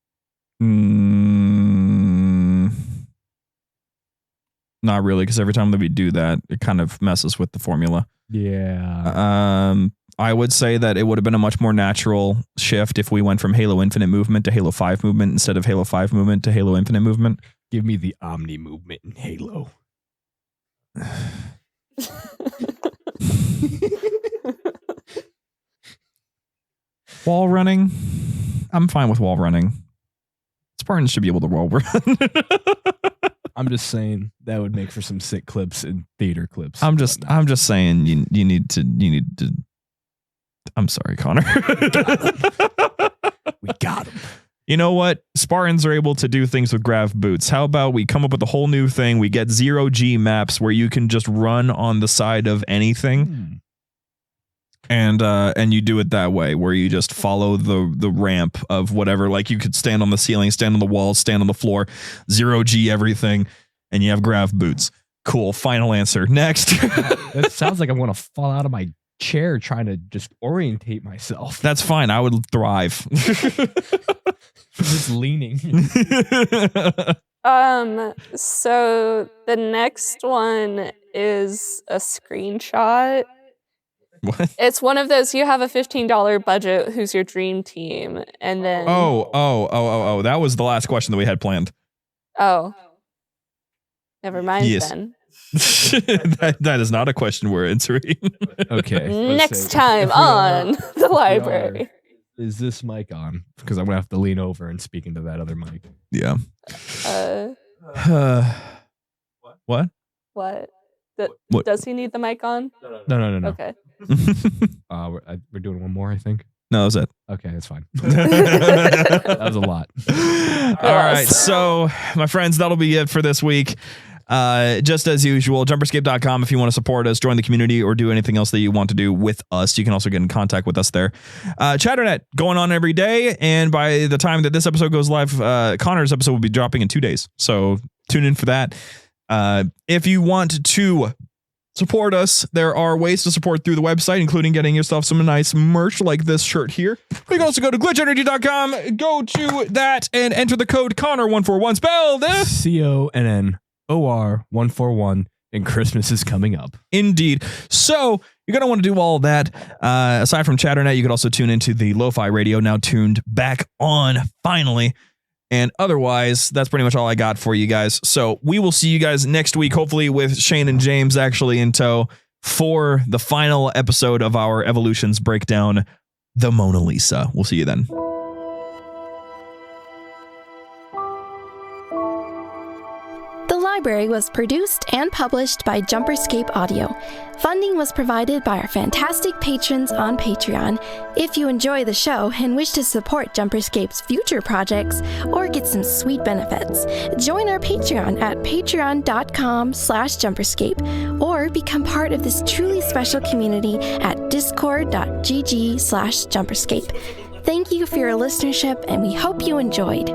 Not really, because every time that we do that, it kind of messes with the formula. Yeah. I would say that it would have been a much more natural shift if we went from Halo Infinite movement to Halo 5 movement instead of Halo 5 movement to Halo Infinite movement. Give me the Omni movement in Halo. Wall running. I'm fine with wall running. Spartans should be able to wall run. I'm just saying that would make for some sick clips and theater clips. I'm just saying you need to. I'm sorry, Connor. We got him. You know what? Spartans are able to do things with grav boots. How about we come up with a whole new thing? We get 0G maps where you can just run on the side of anything. And you do it that way, where you just follow the ramp of whatever. Like you could stand on the ceiling, stand on the walls, stand on the floor, 0G everything, and you have grav boots. Cool. Final answer. Next. It sounds like I'm going to fall out of my chair trying to just orientate myself. That's fine. I would thrive. Just leaning. So the next one is a screenshot. What? It's one of those, you have a $15 budget, who's your dream team? And then Oh, that was the last question that we had planned. Oh. Never mind Yes. then. that is not a question we're answering. Okay. Next time on the library. Is this mic on? Because I'm going to have to lean over and speak into that other mic. Yeah. What? What? What? Does he need the mic on? No. Okay. We're doing one more, I think. No, that was it. Okay, that's fine. That was a lot. All right. So, my friends, that'll be it for this week. Just as usual, JumperScape.com if you want to support us, join the community, or do anything else that you want to do with us. You can also get in contact with us there. Chatternet going on every day, and by the time that this episode goes live, Connor's episode will be dropping in 2 days. So tune in for that. If you want to support us, there are ways to support through the website, including getting yourself some nice merch like this shirt here. You can also go to glitchenergy.com, go to that, and enter the code Connor141, spelled CONNOR141, and Christmas is coming up. Indeed. So you're going to want to do all that. Aside from Chatternet, you could also tune into the Lo-Fi Radio, now tuned back on, finally. And otherwise, that's pretty much all I got for you guys. So we will see you guys next week, hopefully with Shane and James actually in tow for the final episode of our Evolutions breakdown, the Mona Lisa. We'll see you then. The library was produced and published by JumperScape Audio. Funding was provided by our fantastic patrons on Patreon. If you enjoy the show and wish to support JumperScape's future projects or get some sweet benefits, join our Patreon at patreon.com/JumperScape or become part of this truly special community at discord.gg/JumperScape. Thank you for your listenership, and we hope you enjoyed.